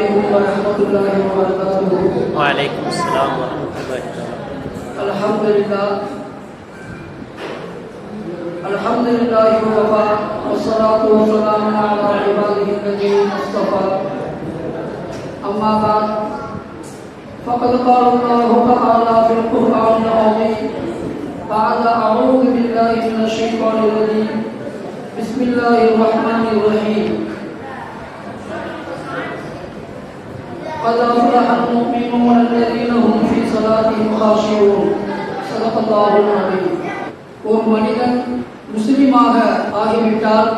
عليكم ورحمة الله وبركاته. وعليكم السلام ورحمة الله وبركاته. الحمد لله الحمد لله وكفى والصلاة والسلام على عباده الذين اصطفى. أما بعد فقد قال الله تعالى في القرآن العظيم بعد أعوذ بالله من الشيطان الرجيم بسم الله الرحمن الرحيم قد أفلح المؤمنون الذين هم في صلاتهم خاشعون. صدق الله العظيم. ஒரு மனிதன் முஸ்லிமாக ஆகிவிட்டால்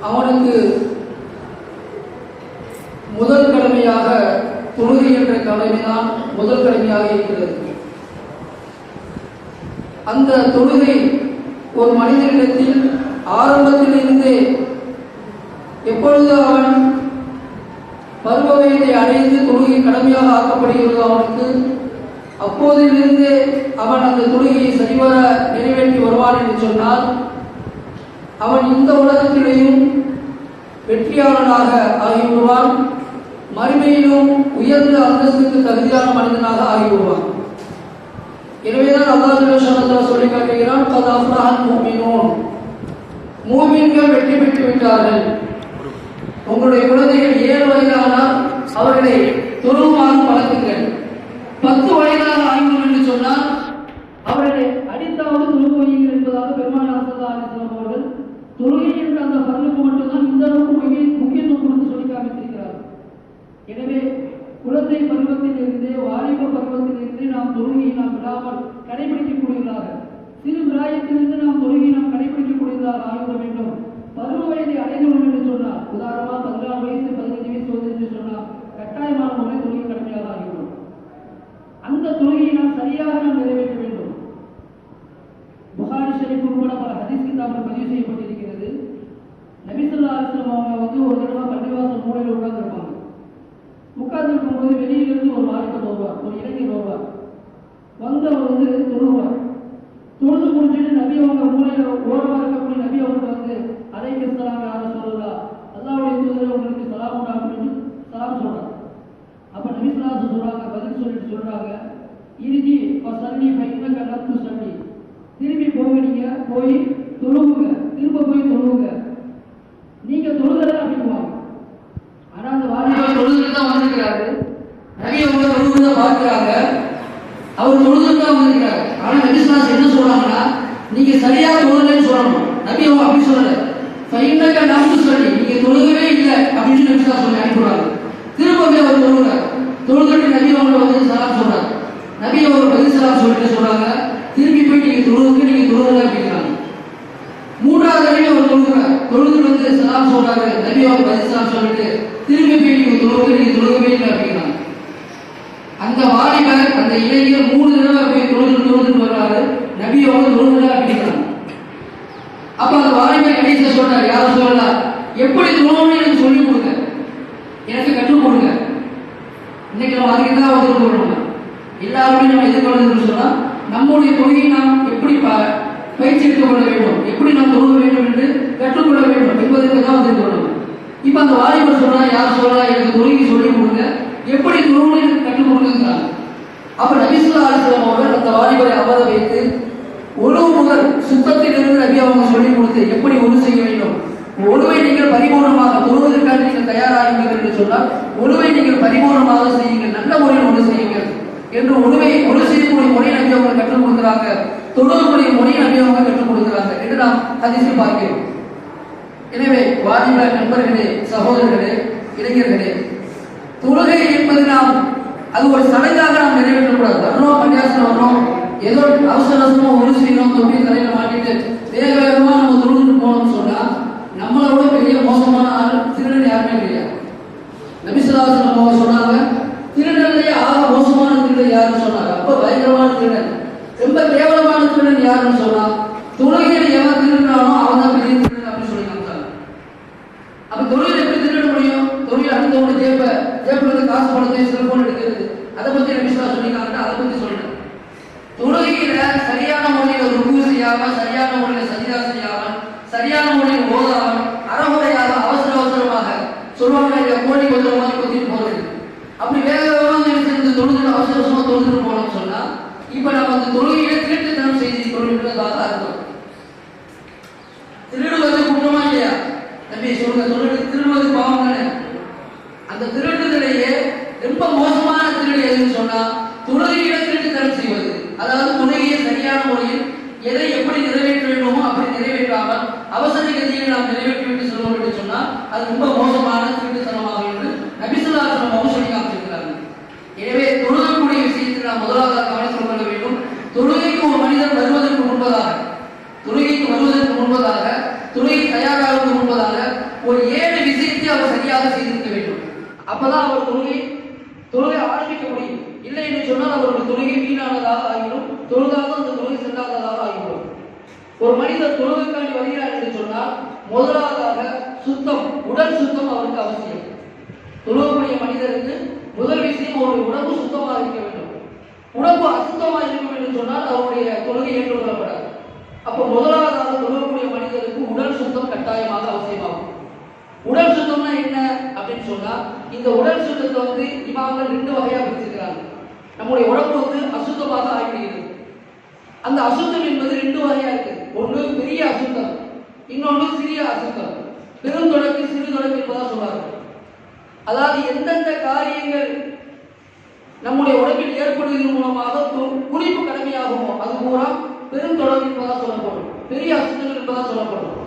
அவனுக்கு முதல் கடமையாக தொழுகை என்ற கடமைதான் முதல் கடமையாக இருக்கிறது. அந்த தொழுகை ஒரு மனிதனிடத்தில் ஆரம்பத்திலிருந்தே எப்பொழுது அவன் பருவ வயதை அடைந்து தொழுகை கடமையாக ஆக்கப்படுகிறதோ அவனுக்கு அப்போதிலிருந்தே அவன் அந்த தொழுகையை சரிவர நிறைவேற்றி வருவான் என்று சொன்னால் அவன் இந்த உலகத்திலேயும் வெற்றியாளனாக ஆகிவிடுவான், மறுமையிலும் உயர்ந்த அந்தஸ்துக்கு தகுதியான மனிதனாக ஆகிவிடுவான். எனவேதான் அல்லாஹ் ஜல்ல சொல்லி காட்டுகிறான், கத் அஃப்லஹல் முஃமினூன், மூமின்கள் வெற்றி பெற்று விட்டார்கள். உங்களுடைய குழந்தைகள் 7 வயதானால் அவர்களை தொழுமாறு பழக்குங்கள். 10 வயதாக ஆகிவிடும் என்று சொன்னால் அவர்களை அடித்தாவது தொழுக வையுங்கள் என்பதாக பெருமானார் ஸல்லல்லாஹு அலைஹி வஸல்லம் அவர்கள் தொழுகை என்ற அந்த பருவத்துக்கு மட்டும்தான் இந்த அளவுக்கு முக்கியத்துவம் கொடுத்து சொல்லி காமித்திருக்கிறார்கள். எனவே குழந்தை பருவத்திலிருந்தே வாலிப பருவத்திலிருந்தே நாம் தொழுகையை நாம் விடாமல் கடைபிடிக்கக்கூடியதாக, சிறு பிராயத்திலிருந்து நாம் தொழுகையை நாம் கடைபிடிக்கக்கூடியதாக ஆகிவிட வேண்டும். பருவ வயதை அடைந்துள்ளோம் என்று சொன்னால், உதாரணமாக 14 வயசு 15 வயசு வருது என்று சொன்னால் கட்டாயமான முறை தொழுகை கடமையாக ஆகிவிடும். அந்த தொழுகையை நாம் சரியாக நாம் நிறைவேற்ற வேண்டும். புகாரி ஷரீஃப் உட்பட பல ஹதீஸ் கிதாபில் பதிவு செய்யப்பட்டிருக்கிறது. நபி ஸல்லல்லாஹு அலைஹி வஸல்லம் அவங்க ஒரு தடவை பள்ளிவாசல் மூலையில் உட்கார்ந்திருப்பாங்க. உட்கார்ந்திருக்கும் போது வெளியிலிருந்து ஒரு வாலிபர் வருவார், ஒரு இளைஞர் வருவார். வந்து அவர் தொழுவார். தொழுது முடிச்சுட்டு நபி அவங்க மூலையில் ஓரமாக இருக்கக்கூடிய நபி அவங்க வந்து அலைஹி ஸலாம் யா ரசூலல்லாஹ், அல்லாஹ்வுடைய தூதரே உங்களுக்கு சலாம் உண்டாகட்டும் என்று சலாம் சொல்றாங்க. அப்ப நபி ஸல்லல்லாஹு அலைஹி வஸல்லம் பதில் சொல்லிட்டு சொல்றாங்க, இர்ஜி ஃபஸல்லி ஃபைன்னக லம் துஸல்லி, திரும்பி போங்க, நீங்க போய் தொழுவுங்க, திரும்ப போய் தொழுவுங்க, நீங்க தொழுதல அப்படிங்குவாங்க. ஆனா அந்த வாலிபர் தொழுதுட்டு தான் வந்திருக்கிறாரு, நபி அவங்க தொழுதுட்டு பார்க்கிறாங்க, அவர் தொழுதுட்டு தான் வந்திருக்கிறாரு. ஆனா நபி ஸல்லல்லாஹு என்ன சொல்றாங்கன்னா, நீங்க சரியா தொழுதலன்னு சொல்லணும். நபி அவங்க அப்படி சொல்லல, ஃபைன்னக லம் துஸல்லி, நீங்க தொழுகவே இல்லை அப்படின்னு நபி ஸல்லல்லாஹு சொல்லி அனுப்புறாங்க. திரும்ப போய் அவர் தொழுகிறார். தொழுதுட்டு நபி அவங்க வந்து சலாம் சொல்றாங்க. நபி அவங்க பதில் சலாம் சொல்லிட்டு சொல்றாங்க, திரும்பி போய் நீங்க தொழுதுக்கு நீங்க தொழுதல அப்படிங்கிறாங்க. 3வது தடவை அவர் தொழுகிறார். தொழுதுட்டு வந்து சலாம் சொல்றாரு. நபி அவங்க பதில் சலாம் சொல்லிட்டு திரும்பி போய் நீங்க தொழுதுக்கு நீங்க தொழுகவே இல்லை அப்படிங்கிறாங்க. அந்த வாலிபர் அந்த இளைஞர் 3 தடவை போய் தொழுதுட்டு வர்றாரு. நபி அவங்க தொழுதல அப்படிங்கிறாங்க. அப்ப அந்த வாலிபர் கடைசியில் சொல்றாரு, யாரும் சொல்லலாம், எப்படி தொழுவணும்னு எனக்கு சொல்லிக் கொடுங்க, எனக்கு கற்றுக் கொடுங்க. இன்னைக்கு நம்ம அதுக்கு தான் எதிர்கொள்ளணும். எல்லாருமே நம்ம எதிர்கொள்ளணும்னு சொன்னா நம்முடைய தொழுகையை நாம் எப்படி பயிற்சி எடுத்துக்கொள்ள வேண்டும், எப்படி நாம் தொழுக வேண்டும் என்று கற்றுக்கொள்ள வேண்டும் என்பதற்கு தான் எதிர்கொள்ளணும். இப்ப அந்த வாலிபர் சொல்றா, யார் சொல்றா, எனக்கு தொழுகை சொல்லிக் கொடுங்க, எப்படி தொழுவணும்னு எனக்கு கற்றுக் கொடுங்கிறாங்க. அப்ப நபி ஸல்லல்லாஹு அலைஹி வஸல்லம் அவர்கள் அந்த வாலிபரை அமர வைத்து ஒழுவு முதல் சுத்தத்திலிருந்து நபி அவங்க சொல்லிக் கொடுத்து எப்படி ஒழு செய்ய வேண்டும், ஒழுவை நீங்கள் பரிபூர்ணமாக தொழுவதற்காக நீங்கள் தயாராகுங்கள் என்று சொன்னால் ஒழுவை நீங்கள் பரிபூர்ணமாக செய்யுங்கள், நல்ல முறையில் ஒழு செய்யுங்கள் என்று ஒழு செய்யக்கூடிய முறையை நபி அவங்க கற்றுக் கொடுக்கிறாங்க, தொழுவக்கூடிய முறையை நபி அவங்க கற்றுக் கொடுக்கிறாங்க என்று நாம் ஹதீஸில் பார்க்கிறோம். எனவே வாலிப நண்பர்களே, சகோதரர்களே, இளைஞர்களே, தொழுகை என்பது நாம் அது ஒரு சடங்காக நாம் நிறைவேற்றக்கூடாது. வரணும் பள்ளியாசனம் வரணும், ஏதோ அவசரமா ஒழு செய்யணும், தொப்பி தலையில மாட்டிட்டு வேக வேகமா நம்ம தொழுதுட்டு போனோம்னு சொன்னா நம்மளோட பெரிய மோசமான ஆள் திருடன் யாருமே கிடையாது. நபி ஸல்லல்லாஹு அலைஹி வஸல்லம் சொன்னாங்க, திருடன்லயே ஆக மோசமான திருடன் யாருன்னு சொன்னாங்க. அப்ப பயங்கரமான திருடன், ரொம்ப கேவலமான திருடன் யாருன்னு சொன்னா, தொழுகையில எவன் திருடுறானோ அவன் தான் பெரிய திருடன் அப்படின்னு சொல்லி காமிச்சாங்க. அப்ப தொழுகையில எப்படி திருட முடியும்? தொழுகை அடுத்தவங்க ஜேப்ல இருந்து காசு பணத்தை செல்போன் எடுக்கிறது, அதை பத்தி நபி ஸல்லல்லாஹு அலைஹி வஸல்லம் அதை பத்தி சொல்றேன். தொழுகையில சரியான முறையில ருக்கு செய்யாம, சரியான முறையில சஜிதா செய்யாம, சரியான முறையில் ஓதாமல் அறமுறையாக அவசரமாக சொல்வாங்க, எழுதுற மாதிரி கொத்திட்டு போறது. அப்படி வேக வேகமாக இந்த தொழுகையில அவசர அவசரமா தொழுதுட்டு போனோம்னு சொன்னா இப்ப நம்ம அந்த தொழுகையில திருட்டுத்தனம் செய்து கொள்கின்றதாக அர்த்தம். திருடுவது குற்றமா இல்லையா? தம்பி சொல்லுங்க, திருடுவது பாவம் தானே? அந்த திருடுதலையே ரொம்ப மோசமான திருடு எதுன்னு சொன்னா தொழுகையில திருட்டுத்தனம் செய்வது. அதாவது தொழுகையை சரியான முறையில் எதை எப்படி நிறைவேற்ற வேண்டுமோ அப்படி நிறைவேற்றாமல் அவசர கதியில் நாம் நிறைவேற்றிவிட்டு சொல்லுவோம் என்று சொன்னால் அது ரொம்ப மோசமான திருட்டுத்தனமாக என்று நபி ஸல்லல்லாஹு அலைஹி வஸல்லம் சொல்லி காமிச்சிருக்கிறார்கள். எனவே தொழுகக்கூடிய விஷயத்தில் நாம் முதலாவதாக கவனித்துக் கொள்ள வேண்டும். தொழுகைக்கு ஒரு மனிதன் வருவதற்கு முன்பதாக தொழுகை தயாராவதற்கு முன்பதாக ஒரு 7 விஷயத்தை அவர் சரியாக செய்திருக்க வேண்டும். அப்பதான் அவர் தொழுகை ஆரம்பிக்க முடியும். இல்லை என்று சொன்னால் அவருடைய தொழுகை வீணானதாக ஆகிடும், தொழுதாக அந்த தொழுகை செல்லாததாக ஆகிடும். ஒரு மனிதர் தொழுகைக்காண்டி வருகிறார் என்று சொன்னால் முதலாவதாக சுத்தம், உடல் சுத்தம் அவருக்கு அவசியம். தொழுகக்கூடிய மனிதருக்கு முதல் விஷயம் அவருடைய உடம்பு சுத்தமாக இருக்க வேண்டும். உடம்பு அசுத்தமாக இருக்க வேண்டும் சொன்னால் அவருடைய தொழுகை ஏற்றுக்கொள்ளப்படாது. அப்போ முதலாவதாக தொழுகக்கூடிய மனிதருக்கு உடல் சுத்தம் கட்டாயமாக அவசியமாகும். உடல் சுத்தம்னா என்ன அப்படின்னு சொன்னா இந்த உடல் சுத்தத்தை இமாம்கள் 2 வகையா பிரிச்சிருக்கிறாங்க. நம்முடைய உடம்பு அசுத்தமாக ஆகிவிடுகிறது. அந்த அசுத்தம் என்பது 2 வகையா இருக்கு. ஒன்று பெரிய அசுத்தம், இன்னொன்று சிறிய அசுத்தம். பெருந்தொடக்கு சிறு தொடக்கு என்பதா சொல்றாங்க. அதாவது எந்தெந்த காரியங்கள் நம்முடைய உடம்பில் ஏற்படுவதன் மூலமாக குளிப்பு கடமையாகுமோ அது பூரா பெருந்தொடக்கு என்பதா சொல்லப்படும், பெரிய அசுத்தங்கள் என்பதா சொல்லப்படும்.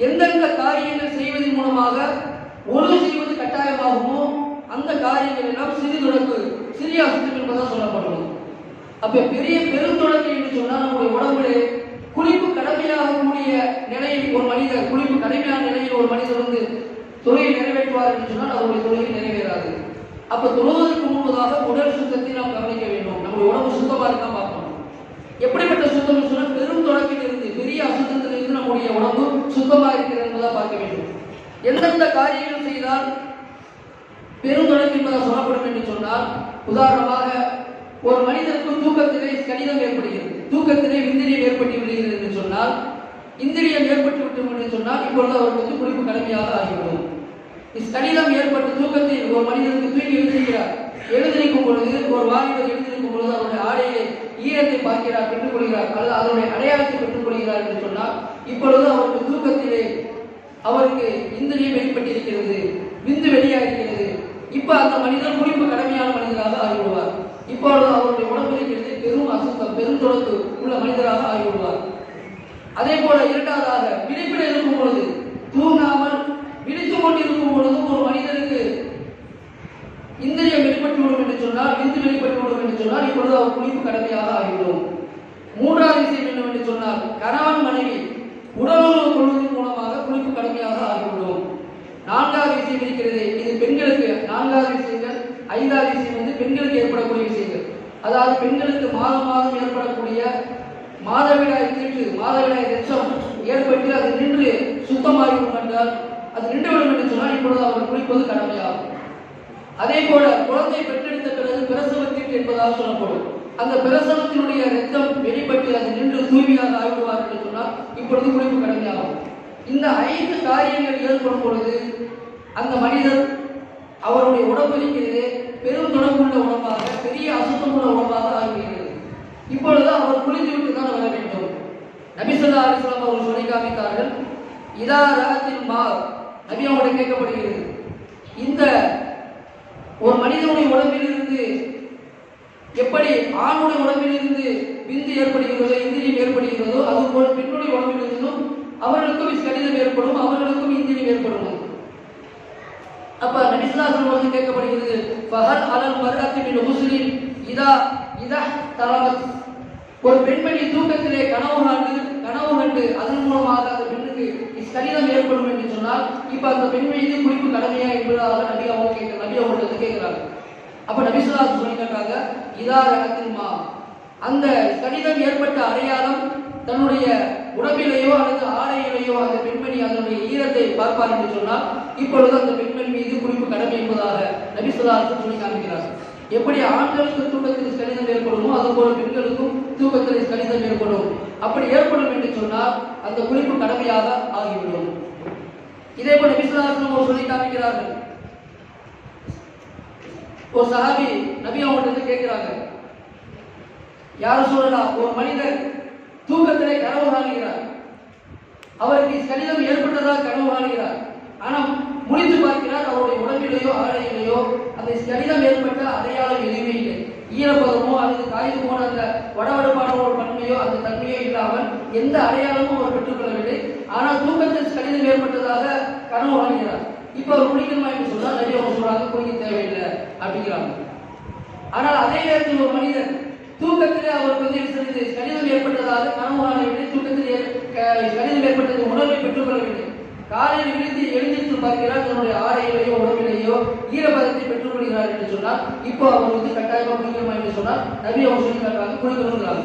எந்தெந்த காரியங்கள் செய்வதன் மூலமாக ஒழுங்கு செய்வது கட்டாயமாகுமோ அந்த காரியங்கள் எல்லாம் சிறு தொடக்கு, சிறிய அசுத்தம் என்பதா சொல்லப்படும். அப்ப பெருந்தொடக்கு என்று சொன்னால் நம்முடைய உடம்பிலே குளிப்பு கடமையாகக்கூடிய நிலையில் ஒரு மனிதர், குளிப்பு கடமையான நிலையில் ஒரு மனிதர் தொழுகை நிறைவேற்றுவார் என்று சொன்னால் அவருடைய தொழுகை நிறைவேறாது. அப்ப தொழுவதற்கு முன்பதாக உடல் சுத்தத்தை நாம் கவனிக்க வேண்டும். நம்முடைய உடம்பு சுத்தமா இருக்கா பார்க்கணும். எப்படிப்பட்ட சுத்தம் சொன்னால் பெரும் தொடக்கில் இருந்து, பெரிய அசுத்தத்திலிருந்து நம்முடைய உடம்பு சுத்தமா இருக்கிறது என்பதை பார்க்க வேண்டும். எந்தெந்த காரியங்கள் செய்தால் பெருந்தொடக்கு என்பதாக சொல்லப்படும் என்று சொன்னால், உதாரணமாக ஒரு மனிதனுக்கு தூக்கத்திலே கடிதம் ஏற்படுகிறது, தூக்கத்திலே இந்திரியம் ஏற்பட்டு விடுகிறது என்று சொன்னால், இந்திரியம் ஏற்பட்டு விட்டோம் என்று சொன்னால் இப்பொழுது அவருக்கு குளிப்பு கடமையாக ஆகிவிடும். கடிதம் ஏற்பட்டு தூக்கத்தில் ஒரு மனிதனுக்கு தூங்கி எழுந்திருக்கும் பொழுது, ஒரு வாலிபர் எழுந்திருக்கும் பொழுது அவருடைய ஆடையை ஈரத்தை பார்க்கிறார், பெற்றுக் கொள்கிறார், அல்லது அதனுடைய அடையாளத்தை பெற்றுக் கொள்கிறார் என்று சொன்னால் இப்பொழுது அவருக்கு தூக்கத்திலே அவருக்கு இந்திரியம் வெளிப்பட்டிருக்கிறது, விந்து வெளியாகிறது. இப்ப அந்த மனிதர் குளிப்பு கடமையான மனிதராக ஆகிவிடுவார். இப்பொழுது அவருடைய உடம்பு இருக்கிறது பெரும் அசுத்தம், பெருந்தொடக்கு உள்ள மனிதராக ஆகிவிடுவார். அதே போல இரண்டாவதாக விழிப்பில் இருக்கும் பொழுது, தூங்காமல் விழித்துக் கொண்டிருக்கும் பொழுதும் ஒரு மனிதனுக்கு இந்திரியம் வெளிப்பட்டுவிடும் என்று சொன்னால், விந்து வெளிப்பட்டுவிடும் என்று சொன்னால் இப்பொழுது அவர் குளிப்பு கடமையாக ஆகிவிடும். மூன்றாவது விஷயம் என்னவென்று சொன்னால், கணவன் மனைவி உடலுறவு கொள்வதன் மூலமாக குளிப்பு கடமையாக ஆகிவிடும். நான்காவது விஷயம் இருக்கிறது, இது பெண்களுக்கு. நான்காவது விஷயங்கள், ஐந்தாவது விஷயம் பெண்களுக்கு ஏற்படக்கூடிய விஷயங்கள். அதாவது பெண்களுக்கு மாதம் ஏற்படக்கூடிய மாதவிடாய் தீட்டு, மாதவிடாய் ரத்தம் ஏற்பட்டு அது நின்று சுத்தமாகிவிடும் என்றால், அது நின்றுவிடும் என்று சொன்னால் இப்பொழுது அவர் குளிப்பது கடமையாகும். அதே போல குழந்தை பெற்றெடுத்த பிறகு பிரசவ தீட்டு என்பதாக சொல்லப்படும். அந்த பிரசவத்தினுடைய ரத்தம் வெளிப்பட்டு அது நின்று தூய்மையாக ஆகிவிடுவார் என்று சொன்னால் இப்பொழுது குளிப்பு கடமையாகும். இந்த 5 காரியங்கள் ஏற்படும் பொழுது அந்த மனிதர் அவருடைய உடம்பு இருக்கிறது பெரும் தொடர்புள்ள உடம்பாக, பெரிய அசுத்தமுள்ள உடம்பாக ஆகிவிடுகிறது. இப்பொழுது அவர் குளித்துவிட்டு தான் வர வேண்டும். நபி ஸல்லல்லாஹு அலைஹி வஸல்லம் அவர்கள் சொல்லி காமித்தார்கள், இதா ரஅத்தில் மா, நபி அவர்கள் கேட்கப்படுகிறது, இந்த ஒரு மனிதனுடைய உடம்பில் இருந்து எப்படி ஆணுடைய உடம்பில் இருந்து விந்து ஏற்படுகிறதோ, இந்திரியம் ஏற்படுகிறதோ, அதுபோல பெண்ணுடைய உடம்பில் இருந்தும் அவர்களுக்கும் கடிதம் ஏற்படும், அவர்களுக்கும் இந்திரியம் ஏற்படும். அப்ப நபி ஸல்லல்லாஹு அலைஹி வஸல்லம் கேட்கப்படுகிறது, ஃபஹல் அலல் மர்அத்தி மின் முஸ்லிம் இதா தலமத், ஒரு பெண்மணி தூக்கத்திலே கனவு கண்டு அதன் மூலமாக அந்த பெண்ணுக்கு கடிதம் ஏற்படும் என்று சொன்னால் இப்ப அந்த பெண் மீது குளிப்பு கடமையா என்பதாக நபி அவங்களுக்கு கேட்கிறாங்க. அப்ப நபி ஸல்லல்லாஹு அலைஹி வஸல்லம் சொல்லி கேட்டாங்க, இதா ரஅத்தில் மா, அந்த கடிதம் ஏற்பட்ட அடையாளம் தன்னுடைய உடம்பிலேயோ அல்லது ஆடையிலேயோ அந்த பெண்மணி அதனுடைய ஈரத்தை பார்ப்பார் என்று சொன்னால் இப்பொழுது அந்த பெண்மணி மீது குளிப்பு கடமை என்பதாக நபி ஸல்லல்லாஹு அலைஹி வஸல்லம் சொல்லி காண்கிறார். எப்படி ஆண்களுக்கு தூக்கத்தில் கடிதம் ஏற்படுமோ அதுபோல பெண்களுக்கும் தூக்கத்தில் கடிதம் ஏற்படும். அப்படி ஏற்படும் என்று சொன்னால் அந்த குளிப்பு கடமையாக ஆகிவிடும். இதே போல நபி ஸல்லல்லாஹு அலைஹி வஸல்லம் சொல்லி காண்கிறார்கள், ஒரு சஹாபி நபி அவங்கள்ட்ட கேட்கிறாங்க, யார் சொல்லலாம், ஒரு மனிதர் தூக்கத்திலே கனவு காணுகிறார், அவருக்கு கடிதம் ஏற்பட்டதாக கனவு காணுகிறார், ஆனால் முடித்து பார்க்கிறார் அவருடைய உடம்பிலேயோ ஆடையிலேயோ அந்த கடிதம் ஏற்பட்ட அடையாளம் எதுவுமே இல்லை. ஈரப்பதமோ அல்லது காய்ந்து போன அந்த வடவடப்பான ஒரு பன்மையோ அந்த தன்மையோ இல்லாமல் எந்த அடையாளமும் அவர் பெற்றுக்கொள்ளவில்லை. ஆனால் தூக்கத்தில் கடிதம் ஏற்பட்டதாக கனவு காணுகிறார். இப்ப அவர் குடிக்கணுமா என்று சொன்னால் நிறைய சொல்றாங்க, குடிக்க தேவையில்லை அப்படிங்கிறாங்க. ஆனால் அதே நேரத்தில் ஒரு மனிதர் தூக்கத்திலே அவருக்கு கடிதம் ஏற்பட்டதாக கனவு காணவில்லை, தூக்கத்தில் கடிதம் ஏற்பட்டது உணர்வை பெற்றுக்கொள்ளவில்லை. காலையில் எழுந்திருத்து பார்க்கிறார், தன்னுடைய ஆடையிலேயோ உடம்பிலேயோ ஈரப்பதத்தை பெற்றுக் கொள்கிறார் என்று சொன்னால் இப்போ அவர் கட்டாயமா குடிக்கணுமா என்று சொன்னால் நபி அவர் சொல்லி காட்டுறாங்க, குடிக்கணுங்கிறாங்க.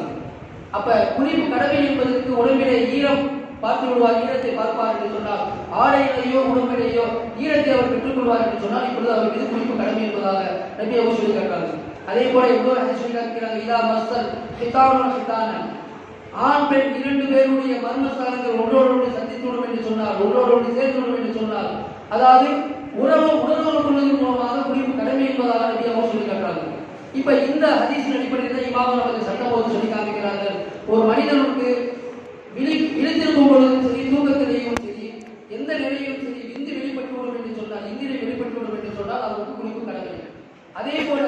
அப்ப குளிப்பு கடமை என்பதற்கு உடம்பிலே ஈரம் பார்த்து விடுவார், ஈரத்தை பார்ப்பார் என்று சொன்னால் ஆடையிலேயோ உடம்பிலேயோ ஈரத்தை அவர் பெற்றுக்கொள்வார் என்று சொன்னால் இப்பொழுது அவர் மீது குளிப்பு கடமை என்பதாக நபி அவர் சொல்லி காட்டுறாங்க. அதே போல எவ்வளவு சொல்லி காட்டுகிறாங்க, இதா மஸ்தல் ஹிதான ஹிதான, ஆண் பெண் இரண்டு பேருடைய மர்மஸ்தானங்கள் ஒன்றோடு சந்தித்துவிடும் என்று சொன்னார், ஒன்றோடு சேர்த்துவிடும் என்று சொன்னார். அதாவது உறவு உணர்வு கொள்வதன் மூலமாக குளிப்பு கடமை என்பதாக நபி அவர் சொல்லி காட்டுறாங்க. இப்ப இந்த ஹதீஸின் அடிப்படையில் இமாம் நமக்கு சட்டம் போது சொல்லி காமிக்கிறார்கள், ஒரு மனிதனுக்கு விழித்திருக்கும் பொழுதும் சரி தூக்கத்திலேயும் சரி எந்த நிலையிலும் சரி விந்து வெளிப்பட்டுவிடும் என்று சொன்னால், இந்திரியம் வெளிப்பட்டுவிடும் என்று சொன்னால் அவருக்கு குளிப்பு கடமை. அதே போல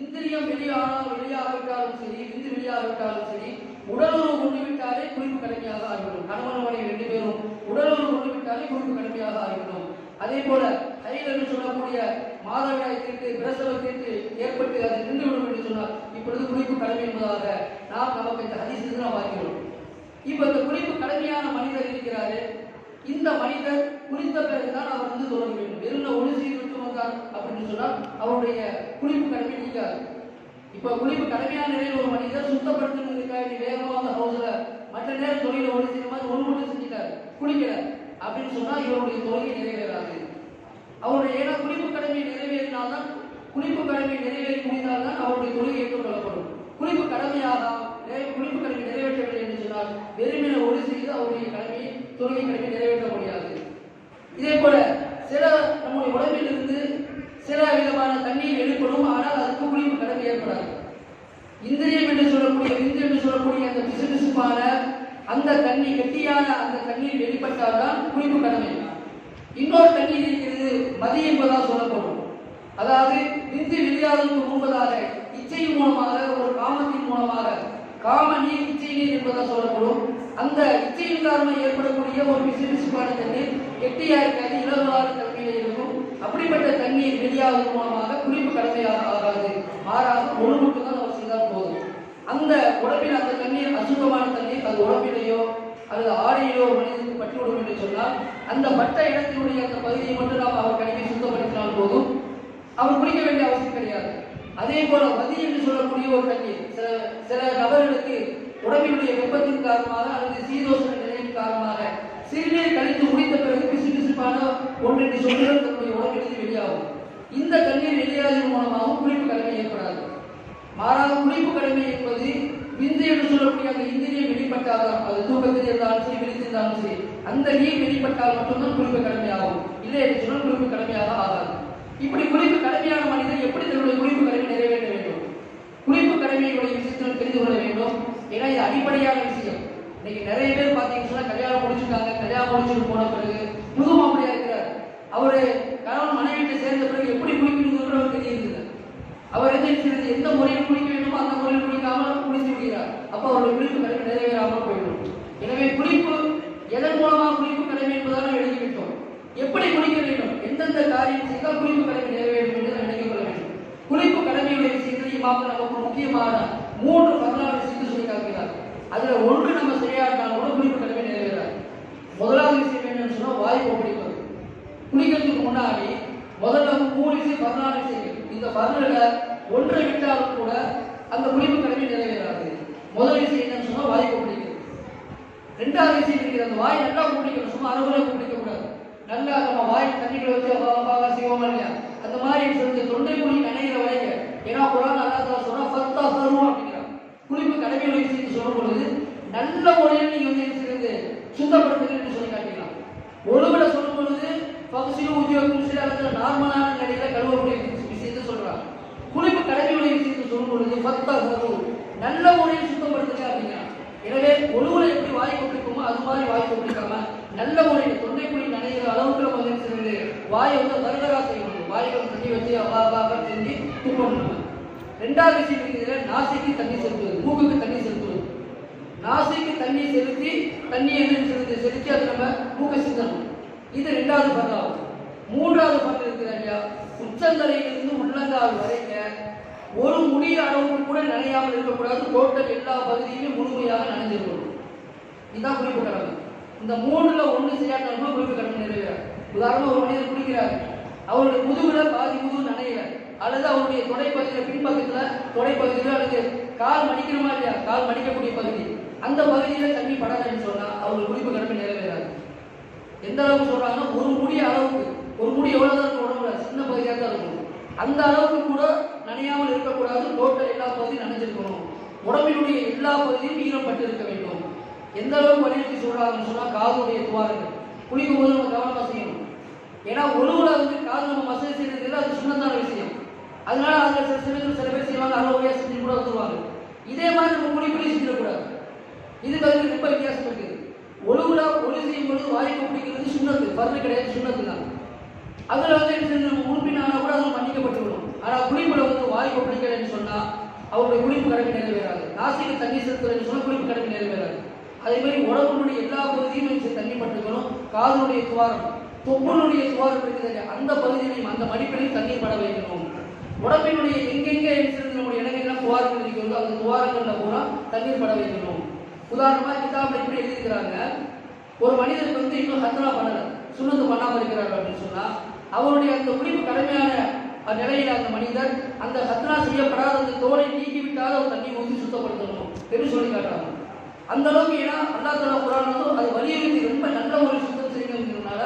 இந்திரியம் வெளியாகிவிட்டாலும் சரி விந்து வெளியாகிவிட்டாலும் சரி உடலுறவு கொண்டு விட்டாலே குளிப்பு கடமையாக ஆகிவிடும். கணவன் மனைவி ரெண்டு பேரும் உடலுறவு கொண்டு விட்டாலே குளிப்பு கடமையாக ஆகிவிடும். அதே போல ஹைல் என்று சொல்லக்கூடிய மாதவிடாய் தீர்த்து பிரசவ தீர்த்து ஏற்பட்டு அது நின்றுவிடும் என்று சொன்னால் இப்பொழுது குளிப்பு கடமை என்பதாக நாம் நமக்கு இந்த ஹதீஸில் நாம் பார்க்கிறோம். இப்ப இந்த குளிப்பு கடமையான மனிதர் இருக்கிறாரு, இந்த மனிதர் குளித்த பிறகுதான் அவர் தொடங்க வேண்டும். வெறும் ஒளி செய்து வந்தார் அப்படின்னு சொன்னால் அவருடைய குளிப்பு கடமை நீக்காது. இப்ப குளிப்பு கடமையான நிலையில் ஒரு மனிதர் சுத்தப்படுத்துறதுக்காக வேகமாக ஹவுஸ்ல மற்ற நேரம் தொழில ஒளி செய்யும் மாதிரி ஒன்று மட்டும் செஞ்சுட்டாரு, குளிக்கல அப்படின்னு சொன்னா இவருடைய தொழிலை நிறைவேறாது. அவருடைய ஏன்னா குளிப்பு கடமையை நிறைவேறினால்தான், குளிப்பு கடமையை நிறைவேறி முடிந்தால்தான் அவருடைய தொழிலை ஏற்றுக்கொள்ளப்படும். குளிப்பு கடமையாக குளிப்பு கடமை நிறைவேற்றவில்லை என்று சொன்னால் வெறுமென ஒளி செய்து அவருடைய கடமையை தொழிலை கடமை நிறைவேற்ற முடியாது. இதே போல சில நம்முடைய உடம்பில் இருந்து சில விதமான தண்ணீர் வெளிப்படும், ஆனால் அதுக்கு குளிப்பு கடமை ஏற்படாது. இந்திரியம் என்று சொல்லக்கூடிய விந்து என்று சொல்லக்கூடிய அந்த பிசுபிசுப்பான அந்த தண்ணீர் கெட்டியான அந்த தண்ணீர் வெளிப்பட்டால்தான் குளிப்பு கடமை. இன்னொரு தண்ணீர் இருக்கிறது மதி என்பதாக சொல்லப்படும். அதாவது விந்து வெளியாவதற்கு முன்பதாக இச்சையின் மூலமாக ஒரு காமத்தின் மூலமாக காம நீர் இச்சை நீர் என்பதாக சொல்லப்படும். அந்த இச்சையின் காரணமாக ஏற்படக்கூடிய ஒரு பிசுபிசுப்பான தண்ணீர் கெட்டியா இருக்காது, இலகுவான தன்மையில இருக்கும். அப்படிப்பட்ட தண்ணீர் வெளியாவதன் மூலமாக குளிப்பு கடமையாக ஆகாது, மாறாக ஒரு மட்டும் தான் அவர் செய்தால் போதும். அந்த உடம்பில் அந்த தண்ணீர் அசுத்தமான தண்ணீர் அது உடம்பிலேயோ அல்லது ஆடையிலோ மனிதனுக்கு பட்டுவிடும் என்று சொன்னால் அந்த பட்ட இடத்தினுடைய அந்த பகுதியை மட்டும் நாம் அவர் கழுவி சுத்தப்படுத்தினால் போதும், அவர் குளிக்க வேண்டிய அவசியம் கிடையாது. அதே போல மதி என்று சொல்லக்கூடிய ஒரு தண்ணீர் சில நபர்களுக்கு உடம்பினுடைய வெப்பத்தின் காரணமாக அல்லது சீதோஷண நிலையின் காரணமாக சிறுநீர் கழித்து முடித்த பிறகு பிசுபிசுப்பான ஒன்றென்று சொல்லுகள் தன்னுடைய உடம்பிலிருந்து வெளியாகும். இந்த தண்ணீர் வெளியாவதன் மூலமாகவும் குளிப்பு கடமை ஏற்படாது. மாறாக குளிப்பு கடமை என்பது விந்து என்று சொல்லக்கூடிய அந்த இந்திரியம் வெளிப்பட்டால்தான், அது தூக்கத்தில் இருந்தாலும் சரி விழித்திருந்தாலும் சரி அந்த நீர் வெளிப்பட்டால் மட்டும்தான் குளிப்பு கடமையாகும். இல்லை என்று சொன்னால் குளிப்பு கடமையாக ஆகாது. இப்படி குளிப்பு கடமையான மனிதர் எப்படி தன்னுடைய குளிப்பு கடமை நிறைவேற்ற வேண்டும், குளிப்பு கடமையுடைய விஷயத்தில் தெரிந்து கொள்ள வேண்டும். ஏன்னா இது அடிப்படையான விஷயம். இன்னைக்கு நிறைய பேர் பார்த்தீங்கன்னு சொன்னா கல்யாணம் முடிச்சுட்டாங்க, கல்யாணம் முடிச்சுட்டு போன பிறகு புது மாப்பிள்ளையா இருக்கிறார், அவரு கணவன் மனைவியை சேர்ந்த பிறகு எப்படி குளிக்கணுங்கிறது அவர் தெரியுது. அவர் எந்த முறையில் குளிக்க வேண்டுமோ அந்த முறையில் குளிக்காமல் குளித்து விடுகிறார். அப்போ அவருடைய குளிப்பு கடமை நிறைவேறாமல் போயிடும். எனவே குளிப்பு எதன் மூலமாக குளிப்பு கடமை என்பதால் எழுதிவிட்டோம். எப்படி குளிக்க வேண்டும், எந்தெந்த காரியம் செய்தால் குளிப்பு கடமை நிறைவேறும் என்று விளங்கிக் கொள்ள வேண்டும். குளிப்பு கடமையுடைய விஷயத்தில் இமாம் நமக்கு முக்கியமான 3 வரலாறு விஷயத்தை சொல்லி காட்டுகிறார். அதுல ஒன்று நம்ம செய்யாட்டால் கூட குளிப்பு கடமை நிறைவேறாது. முதலாவது விஷயம் என்னன்னு சொன்னா வாய் கொப்பளிப்பது. குளிக்கிறதுக்கு முன்னாடி முதல்ல 3 விஷயம் 14 விஷயங்கள். இந்த 14ல ஒன்றை விட்டாலும் கூட அந்த குளிப்பு கடமை நிறைவேறாது. முதல் விஷயம் என்னன்னு சொன்னா வாய் கொப்பளிக்கிறது. ரெண்டாவது விஷயம் இருக்கிறது, அந்த வாய் நல்லா கொப்பளிக்கணும், சும்மா அறுவலை கொப்பளிக்க கூடாது. நல்லா நம்ம வாய் தண்ணிகளை வச்சு செய்வோமா இல்லையா, அந்த மாதிரி சொல்லி தொண்டை குழி நினைக்கிற வரைக்கும். ஏன்னா குரான் அல்லாஹ் சொன்னா ஃபத்தா தரும் அப்படிங்கிறான். குளிப்பு கடமையுடைய விஷயத்தை சொல்லும் பொழுது நல்ல முறையில் நீங்க இருக்கிறது சுத்தப்படுத்துங்கள் என்று சொல்லி காட்டிக்கலாம். ஒருவிட சொல்லும் பொழுது பகுசிலும் உத்தியோகம் சில இடத்துல நார்மலான நிலையில கழுவக்கூடிய விஷயத்தை சொல்றாங்க. நல்ல முறையில் சுத்தப்படுத்துங்க அப்படிங்க. எனவே ஒழுங்குல எப்படி வாய் கொப்பளிக்குமோ அது மாதிரி வாய் கொப்பளிக்காம நல்ல முறையில் தொண்டைக்குழி நனைகிற அளவுக்கு நம்ம வந்து செய்வது வாயை வந்து வருகரா செய்யணும். வாயை வந்து தண்ணி வச்சு அவ்வளோ செஞ்சு துப்பணும். ரெண்டாவது விஷயம் இருக்கிறதுல நாசிக்கு தண்ணி செலுத்துவது, மூக்குக்கு தண்ணி செலுத்துவது. நாசிக்கு தண்ணி செலுத்தி தண்ணியை செலுத்தி அது நம்ம மூக்கை சிந்தணும். இது ரெண்டாவது பருவம். மூன்றாவது பருவம் இருக்கிற இல்லையா, உச்சந்தலையிலிருந்து உள்ளங்கால் வரைங்க ஒரு முடிய அளவுக்கு கூட நனையாமல் இருக்கக்கூடாது. டோட்டல் எல்லா பகுதியுமே முழுமையாக நனைஞ்சிருக்கணும். இதுதான் குறிப்பு கடமை. இந்த மூணுல ஒன்று செய்யாட்டாலும் குறிப்பு கடமை நிறைவேறார். உதாரணம், ஒரு மனிதர் குடிக்கிறார், அவருடைய முதுகுல பாதி முதுகு நனையில, அல்லது அவருடைய தொடைப்பகுதியில் பின்பக்கத்தில் தொடைப்பகுதியில் அல்லது கால் மடிக்கணுமா இல்லையா, கால் மடிக்கக்கூடிய பகுதி, அந்த பகுதியில் தண்ணி படாதுன்னு சொன்னால் அவருடைய குறிப்பு கடமை நிறைவேறாது. எந்த அளவுக்கு சொல்றாங்கன்னா, ஒரு முடி அளவுக்கு, ஒரு முடி எவ்வளவுதான் இருக்கும் உடம்புல, சின்ன பகுதியாக தான் இருக்கும், அந்த அளவுக்கு கூட நனையாமல் இருக்கக்கூடாது. டோட்டல் எல்லா பகுதியும் நனைஞ்சிருக்கணும். உடம்பினுடைய எல்லா பகுதியும் ஈரப்பட்டு இருக்க வேண்டும். எந்த அளவுக்கு வலியுறுத்தி சொல்றாங்கன்னு சொன்னா, காதுடைய துவாரங்கள் குளிக்கும் போது நம்ம கவனமா செய்யணும். ஏன்னா ஒழுங்குல வந்து காது நம்ம மசேஜ் செய்யறது அது சுண்ணத்தான விஷயம். அதனால அதுல சில பேர் செய்வாங்க, அறுவையா செஞ்சு கூட வந்துருவாங்க. இதே மாதிரி நம்ம குளிப்படி செஞ்சிடக்கூடாது. இதுக்கு அதுக்கு ரொம்ப வித்தியாசம் இருக்குது. ஒழுங்குல ஒளி செய்யும் பொழுது வாய் கொப்பளிக்கிறது சுண்ணத்து, பருது கிடையாது, சுண்ணத்து தான். அதுல வந்து நம்ம உறுப்பினால கூட அது மன்னிக்கப்பட்டுவிடும். ஆனா குளிப்புல வந்து வாய் கொப்பளிக்கலன்னு சொன்னா அவருடைய குளிப்பு கடமை நிறைவேறாது. நாசிக்கு தண்ணி செலுத்துறதுன்னு சொன்னா குளிப்பு கடமை நிறைவேறாது. அதே மாதிரி உடம்புடைய எல்லா பகுதியும் தண்ணி பட்டுக்கணும். காதனுடைய துவாரம், தொப்புனுடைய துவாரம் இருக்குது, அந்த பகுதியிலையும் அந்த மடிப்பிலையும் தண்ணீர் பட வைக்கணும். உடம்பினுடைய எங்கெங்கே நம்முடைய இடங்கள்லாம் துவாரங்கள் இருக்கிறதோ அந்த துவாரங்கள்ல பூரா தண்ணீர் பட வைக்கணும். உதாரணமா கிதாபில் எப்படி எழுதியிருக்கிறாங்க, ஒரு மனிதருக்கு வந்து இன்னும் ஹத்ரா பண்ணல, சுண்ணத்து பண்ணாமல் இருக்கிறார்கள் அப்படின்னு சொன்னா அவருடைய அந்த குளிப்பு கடமையான நிலையில அந்த மனிதர் அந்த ஹத்ரா செய்யப்படாத அந்த தோலை நீக்கிவிட்டால் அவர் தண்ணி ஊற்றி சுத்தப்படுத்தணும் என்று சொல்லி காட்டுறாங்க. அந்த அளவுக்கு, ஏன்னா அல்லாஹ் தஆலா குர்ஆன் வந்து அது வலியுறுத்தி ரொம்ப நல்ல ஒரு சுத்தம் செய்யணுங்கிறதுனால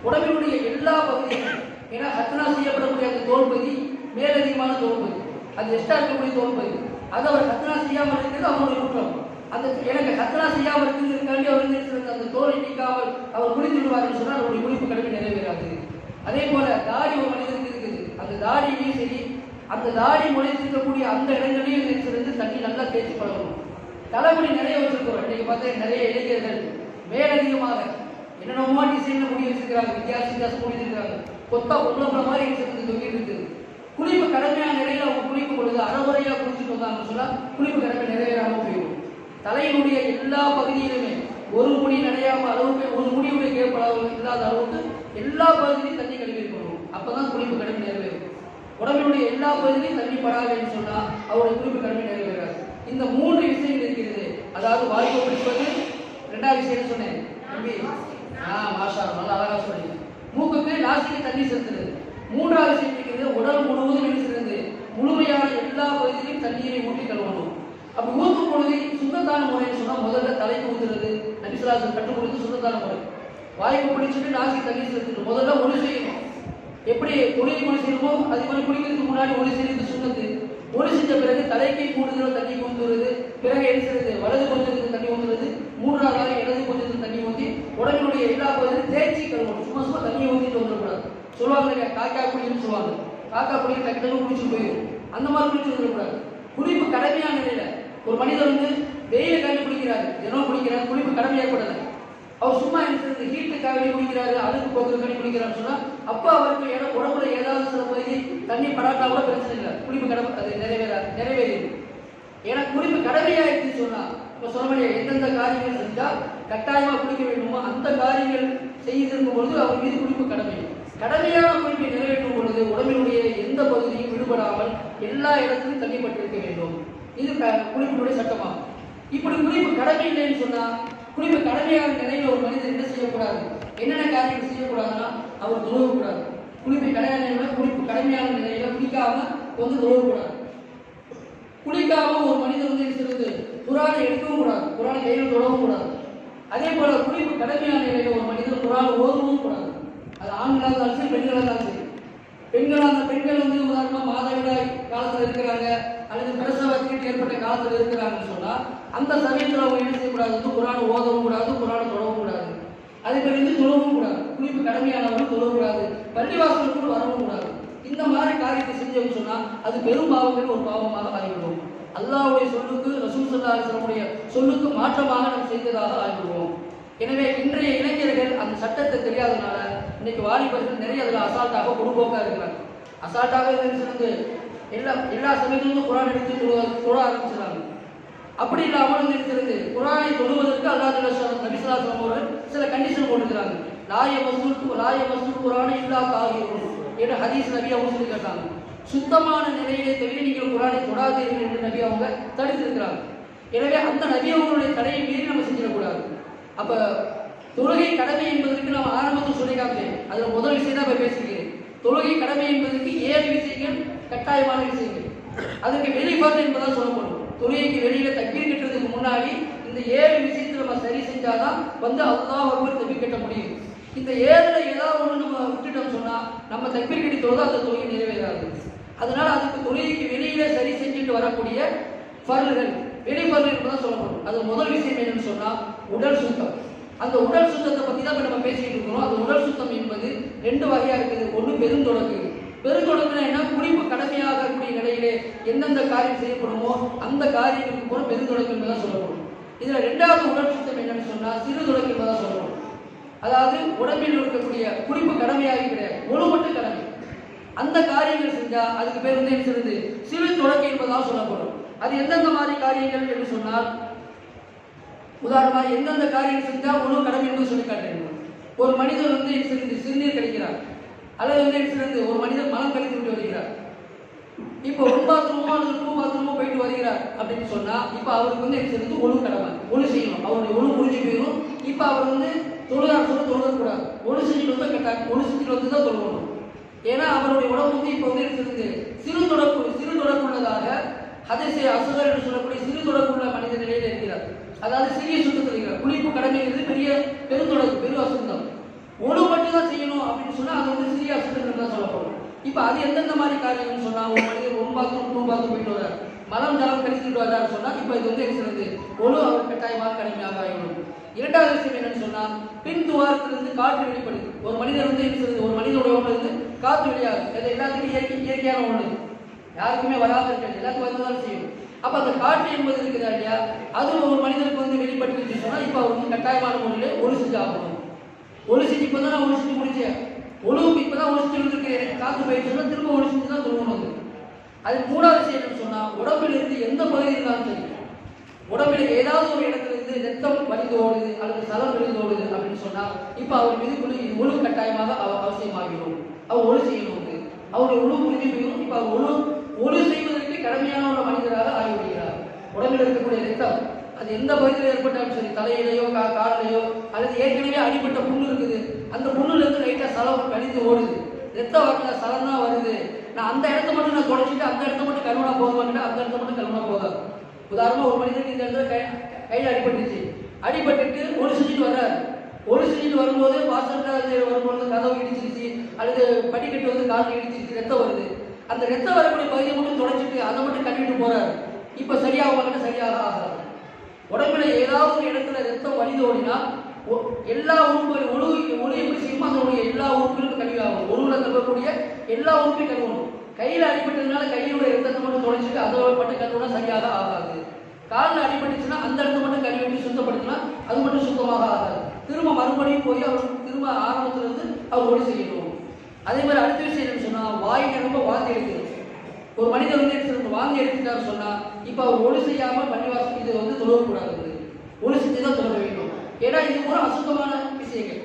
உடம்பினுடைய எல்லா பகுதியும், ஏன்னா ஹத்னா செய்யப்படக்கூடிய அந்த தோல் பகுதி மேலதிகமான தோல் பகுதி, அது எக்ஸ்ட்ரா இருக்கக்கூடிய தோல் பகுதி, அதை அவர் ஹத்னா செய்யாமல் இருக்கிறது அவருடைய குற்றம். அந்த எனக்கு ஹத்னா செய்யாமல் இருக்கிறதுக்காண்டி அவர் அந்த தோலை நீக்காமல் அவர் குளித்து விடுவார்னு சொன்னால் அவருடைய குளிப்பு கடமை நிறைவேறாது. அதே போல தாடி ஒரு மனிதனுக்கு இருக்குது, அந்த தாடியிலையும் சரி, அந்த தாடி முளைத்திருக்கக்கூடிய அந்த இடங்களையும் இருக்கிறது தண்ணி நல்லா தேய்ச்சி பழகணும். தலைமுடி நிறைய வச்சிருக்கிறோம். இன்னைக்கு பார்த்தா நிறைய இளைஞர்கள் மேலதிகமாக என்னென்னமோ டிசைன்ல முடி வச்சிருக்கிறாங்க, வித்தியாசம் முடி வச்சிருக்காங்க, கொத்தா பொருளை மாதிரி தொங்கிட்டு இருக்குது. குளிப்பு கடமையான நிலையில அவங்க குளிக்கும் பொழுது அறகுறையா குளிச்சுட்டு வந்தாங்கன்னு சொன்னா குளிப்பு கடமை நிறைவேறாம போயிடும். தலையினுடைய எல்லா பகுதியிலுமே ஒரு முடி நடையாம அளவுக்கு, ஒரு முடியுடைய கேட்ப அளவு இல்லாத அளவுக்கு எல்லா பகுதியிலும் தண்ணி கழுவி இருக்கணும். அப்பதான் குளிப்பு கடமை நிறைவேறும். உடம்பினுடைய எல்லா பகுதியிலும் தண்ணி படாதுன்னு சொன்னா அவருடைய குளிப்பு கடமை நிறைவேறாது. இந்த மூன்று விஷயங்கள் இருக்கிறது. அதாவது வாய் கொப்பளிப்பது, ரெண்டாவது விஷயம் சொன்னேன் தம்பி, மாஷா நல்லா அழகா சொன்னீங்க. மூக்குக்கு நாசிக்கு தண்ணி செலுத்துறது. மூன்றாவது விஷயம் இருக்கிறது, உடல் முழுவதும் இருக்கிறது முழுமையான எல்லா பகுதியிலும் தண்ணீரை ஊற்றி கழுவணும். அப்படி ஊற்றும் பொழுது சுத்தத்தான முறைன்னு சொன்னா முதல்ல தலைக்கு ஊத்துறது, நபி ஸல்லல்லாஹு அலைஹி வஸல்லம் கற்றுக் கொடுத்து சுத்தத்தான முறை. வாய் கொப்பளிச்சுட்டு நாசிக்கு தண்ணி செலுத்தணும். முதல்ல ஒளி செய்யணும். எப்படி தொழில் ஒளி செய்யணுமோ அதே மாதிரி குளிக்கிறதுக்கு முன்னாடி ஒளி செய்யறது சுண்ணத்து. ஒளி செஞ்ச பிறகு தலைக்கு கூடுதல் தண்ணி ஊற்றுறது, பிறகு எழுதுறது வலது கொஞ்சத்துக்கு தண்ணி ஊற்றுறது, மூன்றாவது இடது கொஞ்சத்துக்கு தண்ணி ஊற்றி உடம்பினுடைய எல்லா பகுதியும் தேய்ச்சி கழுவணும். சும்மா தண்ணியை ஊற்றிட்டு வந்துடக்கூடாது. சொல்லுவாங்க இல்லையா, காக்கா குடின்னு சொல்லுவாங்க, காக்கா குடிக்க டக்குனு குடிச்சு போயிடும். அந்த மாதிரி குடிச்சு வந்துடக்கூடாது. குளிப்பு கடமையான நிலையில ஒரு மனிதர் வந்து வெயில காண்டி குடிக்கிறாரு, தினம் குடிக்கிறாரு, குளிப்பு கடமையாகக்கூடாது. அவர் சும்மா இருக்கிறது ஹீட்டுக்காக குடிக்கிறாரு, அழுக்கு போக்குறதுக்காண்டி குடிக்கிறான்னு சொன்னா அப்ப அவருக்கு உடம்புல ஏதாவது சில பகுதி தண்ணி படாட்டா கூட பிரச்சனை இல்லை, குளிப்பு கடமை அது நிறைவேறிடும். ஏன்னா குளிப்பு கடமையாயிடுச்சுன்னு சொன்னா இப்ப சொல்ல எந்தெந்த காரியங்கள் செஞ்சா கட்டாயமா குளிக்க வேண்டுமோ அந்த காரியங்கள் செய்திருக்கும் பொழுது அவர் மீது குளிப்பு கடமை. கடமையான குளிப்பை நிறைவேற்றும் பொழுது உடம்பினுடைய எந்த பகுதியும் விடுபடாமல் எல்லா இடத்திலும் தண்ணி பட்டிருக்க வேண்டும். இது குளிப்பினுடைய சட்டமாகும். இப்படி குளிப்பு கடமை இல்லைன்னு சொன்னா, குளிப்பு கடமையான நிலையில ஒரு மனிதர் என்ன செய்யக்கூடாது, என்னென்ன காரியங்கள் செய்யக்கூடாதுன்னா அவர் தொழுவக்கூடாது. குளிப்பை குளிப்பு கடமையான நிலையில குளிக்காம வந்து தொழுவக்கூடாது. குளிக்காம ஒரு மனிதர் வந்து இருக்கிறது குரானை எடுக்கவும் கூடாது, குரானை கையில் தொடவும் கூடாது. அதே போல குளிப்பு கடமையான நிலையில ஒரு மனிதர் குரானை ஓதவும் கூடாது. அது ஆண்களாக இருந்தாலும் சரி, பெண்களாக இருந்தாலும் சரி. பெண்கள் வந்து உதாரணமா மாதவிடாய் காலத்துல இருக்கிறாங்க அல்லது பிரசவத்திற்கு ஏற்பட்ட காலத்துல இருக்கிறாங்கன்னு சொன்னா அந்த சமயத்தில் அவங்க என்ன செய்யக்கூடாது, குரானை ஓதவும் கூடாது, குரானை தொடவும் கூடாது. அதே மாதிரி வந்து தொழவும் கூடாது. குளிப்பு கடமையானவர்கள் தொழக்கூடாது, பள்ளிவாசலுக்குள் வரவும் கூடாது. இந்த மாதிரி காரியத்தை செஞ்சோம்னு சொன்னா அது பெரும் பாவங்கள் ஒரு பாவமாக ஆகிவிடும். அல்லாஹ்வுடைய சொல்லுக்கு ரசூல் ஸல்லல்லாஹு அலைஹி வஸல்லம் சொல்லுக்கு மாற்றமாக நாம் செய்ததாக ஆகிவிடுவோம். எனவே இன்றைய இளைஞர்கள் அந்த சட்டத்தை தெரியாதனால இன்னைக்கு வாலிபர்கள் நிறைய அதில் அசால்ட்டாக பொறுப்போக்காக இருக்கிறாங்க. அசால்ட்டாக இருந்து எல்லா சமயத்திலும் குர்ஆன் எடுத்து தொழ ஆரம்பிச்சிடறாங்க. அப்படி இல்லாமல் இருக்கிறது குர்ஆனை தொழுவதற்கு அல்லாஹ் நபி ஸல்லல்லாஹு அலைஹி வஸல்லம் அவர்கள் சில கண்டிஷன் போட்டுக்கிறாங்க. லா யமஸ்ஸுல் குர்ஆன இல்லா தாஹிரூன் என்ற ஹதீஸ் நபி அவங்க சொல்லி காட்டாங்க. சுத்தமான நிலையிலே தவிர நீங்கள் குர்ஆனை தொடாதீர்கள் என்று நபி அவங்க தடுத்திருக்கிறாங்க. எனவே அந்த நபி அவங்களுடைய தடையை மீறி நம்ம செஞ்சிடக்கூடாது. அப்ப தொழுகை கடமை என்பதற்கு நம்ம ஆரம்பத்தில் சொல்லி காமிச்சேன். அதுல முதல் விஷயம் தான் பேசிக்கிறேன். தொழுகை கடமை என்பதற்கு 7 விஷயங்கள் கட்டாயமான விஷயங்கள். அதுக்கு வெளிப்பாடு என்பதா சொல்லப்படும். தொழுகைக்கு வெளியில தக்பீர் கட்டுறதுக்கு முன்னாடி இந்த 7 விஷயத்தை நம்ம சரி செஞ்சாதான் அல்லாஹ் அக்பர் தக்பீர் கட்ட முடியும். இந்த 7ல ஏதாவது ஒன்று நம்ம விட்டுட்டோம் சொன்னா நம்ம தக்பீர் கட்டி தொழுதா அந்த தொழுகை நிறைவேறாது. அதனால அதுக்கு தொழுகைக்கு வெளியில சரி செஞ்சுட்டு வரக்கூடிய ஃபர்லுகள் வெளிப்பர்வு என்பதான் சொல்லப்படும். அது முதல் விஷயம் என்னன்னு சொன்னா உடல் சுத்தம். அந்த உடல் சுத்தத்தை பத்தி தான் நம்ம பேசிட்டு இருக்கிறோம். அந்த உடல் சுத்தம் என்பது 2 வகையா இருக்குது. ஒன்று பெருந்தொடக்கு. பெருந்தொடக்குனா என்ன? குளிப்பு கடமையாகக்கூடிய நிலையிலே எந்தெந்த காரியம் செய்யப்படுமோ அந்த காரியங்களுக்கு கூட பெருந்தொடக்கு என்பதான் சொல்லப்படும். இதுல 2வது உடல் சுத்தம் என்னன்னு சொன்னா சிறு தொடக்கு என்பதான் சொல்லப்படும். அதாவது உடம்பில் இருக்கக்கூடிய குளிப்பு கடமையாகி கிடையாது, ஒழுமட்டு கடமை. அந்த காரியங்கள் செஞ்சா அதுக்கு பேர் என்ன சொல்றது? சிறு தொடக்கு என்பதாக சொல்லப்படும். அது எந்தெந்த மாதிரி காரியங்கள் என்று சொன்னால், உதாரணமாக எந்தெந்த காரியங்கள் செஞ்சா உணவு கடமை என்று சொல்லி காட்டுறேன். ஒரு மனிதர் சிறுநீர் கழிக்கிறார், அல்லது ஒரு மனிதர் மலம் கழித்து விட்டு வருகிறார். இப்போ ஒரு பாத்ரூமோ அல்லது 2 பாத்ரூமோ போயிட்டு வருகிறார் அப்படின்னு சொன்னா இப்போ அவருக்கு ஒழு கடமை, ஒழு செய்யணும். அவருடைய ஒழு முடிஞ்சு போயிடும். இப்போ அவர் தொழுதார் சொல்ல தொழுகக்கூடாது, ஒழு செஞ்சுட்டு வந்து கட்டாயம், ஒழு செஞ்சுட்டு வந்து தான் தொழுகணும். ஏன்னா அவருடைய உடம்பு இப்போ சிறு தொடக்குள்ளதாக ஹதீஸ் அஸ்கர் என்று சொல்லக்கூடிய சிறு தொடக்குள்ள மனித நிலையில் இருக்கிறார். அதாவது சிறிய சுத்தத்தில் இருக்கிறார். குளிப்பு கடமைங்கிறது பெரிய பெருந்தொடக்கு, பெரு அசுத்தம். ஒழு மட்டும் தான் செய்யணும் அப்படின்னு சொன்னா அது சிறிய அசுத்தம் தான் சொல்லப்படும். இப்போ அது எந்தெந்த மாதிரி காரியம்னு சொன்னா, ஒரு மனிதர் 1 பாத்ரூம் 2 பாத்ரூம் போயிட்டு வர்றார், மலம் ஜலம் கழிச்சுட்டு வர்றாரு சொன்னா இப்போ இது ஒழு அவர் கட்டாயமாக கடமையாக ஆகிடும். 2வது விஷயம் என்னன்னு சொன்னா, பின் துவாரத்திலிருந்து காற்று வெளிப்படுது. ஒரு மனிதர் ஒரு மனிதனுடைய உடம்புல காற்று வெளியாகுது. அது எல்லாத்துக்கும் இயற்கையான ஒன்று, யாருக்குமே வராத இருக்காது, எல்லாத்துக்கும் வந்துதான் செய்யும். அப்ப அந்த காற்று என்பது இருக்குதா இல்லையா, அது ஒரு மனிதனுக்கு வெளிப்பட்டு சொன்னா இப்போ அவர் கட்டாயமான முறையில ஒழு செஞ்சு ஆகணும். ஒழு செஞ்சு இப்பதான் நான் ஒழு செஞ்சு முடிச்சேன், ஒழுவுக்கு இப்பதான் ஒழு செஞ்சு வந்துருக்கேன், காற்று போயிடுச்சுன்னா திரும்ப ஒழு செஞ்சு தான் தொழுகணும். அது 3வது விஷயம் என்னன்னு சொன்னா, உடம்பில் இருந்து எந்த பகுதி இருந்தாலும் சரி, உடம்பில் ஏதாவது ஒரு இடத்துல இருந்து ரத்தம் வலிந்து ஓடுது அல்லது சலம் விழுந்து ஓடுது அப்படின்னு சொன்னா இப்ப அவர் மீது ஒழு கட்டாயமாக அவசியமாகிடும். அவர் ஒழு செய்யணும். அவருடைய ஒழு முடிஞ்சு போயிடும். இப்ப அவர் ஒழு செய்வதற்கு கடமையான ஒரு மனிதராக ஆகிவிடுகிறார். உடம்பில் இருக்கக்கூடிய ரத்தம் அது எந்த பகுதியில் ஏற்பட்டாலும் சரி, தலையிலையோ காலிலையோ அல்லது ஏற்கனவே அடிப்பட்ட புண்ணு இருக்குது, அந்த புண்ணுல இருந்து லைட்டா சலம் கழிந்து ஓடுது, ரத்தம் வரல, சலம் தான் வருது, நான் அந்த இடத்த மட்டும் நான் தொடச்சிட்டு அந்த இடத்த மட்டும் கழுவுனா போதுமாங்கிட்ட அந்த இடத்த மட்டும் கழுவுனா போதாது. உதாரணமா ஒரு மனிதனுக்கு இந்த இடத்துல கையில் அடிபட்டுட்டு ஒழு செஞ்சுட்டு வர்றாரு. ஒழு செஞ்சுட்டு வரும்போது வாசல்ல வரும்போது கதவு இடிச்சிருச்சு அல்லது படிக்கட்டு காலில் இடிச்சிருச்சு, ரத்தம் வருது. அந்த ரத்தம் வரக்கூடிய பகுதியை மட்டும் தொடச்சிட்டு அதை மட்டும் கட்டிட்டு போறாரு. இப்ப சரியாகவாங்க, சரியாக ஆகாது. உடம்புல ஏதாவது ஒரு இடத்துல ரத்தம் வலிந்து ஓடினா எல்லா உறுப்புகளும் ஒழு எப்படி செய்யுமோ அதனுடைய எல்லா உறுப்புகளும் கழிவாகும். ஒழுங்குல கழுவக்கூடிய எல்லா உறுப்பையும் கழுவணும். கையில அடிபட்டதுனால கையோட ரத்தத்தை மட்டும் தொடச்சிட்டு அதோட மட்டும் கழுவுனா சரியாக ஆகாது. காலில் அடிபட்டுச்சுன்னா அந்த இடத்த மட்டும் கழுவி சுத்தப்படுத்தினா அது மட்டும் சுத்தமாக ஆகாது. திரும்ப மறுபடியும் போய் அவர் திரும்ப ஆரம்பத்துல இருந்து அவர் ஒழு செய்யணும். அதே மாதிரி அடுத்த விஷயம் என்னன்னு சொன்னா, வாய் நிரம்ப வாந்தி எடுக்குது. ஒரு மனிதர் வாந்தி எடுத்துட்டாரு சொன்னா இப்ப அவர் ஒழு செய்யாம பள்ளிவாசல் இது தொழக்கூடாது, ஒழு செஞ்சுதான் தொழ வேண்டும். ஏன்னா இது ஒரு அசுத்தமான விஷயங்கள்.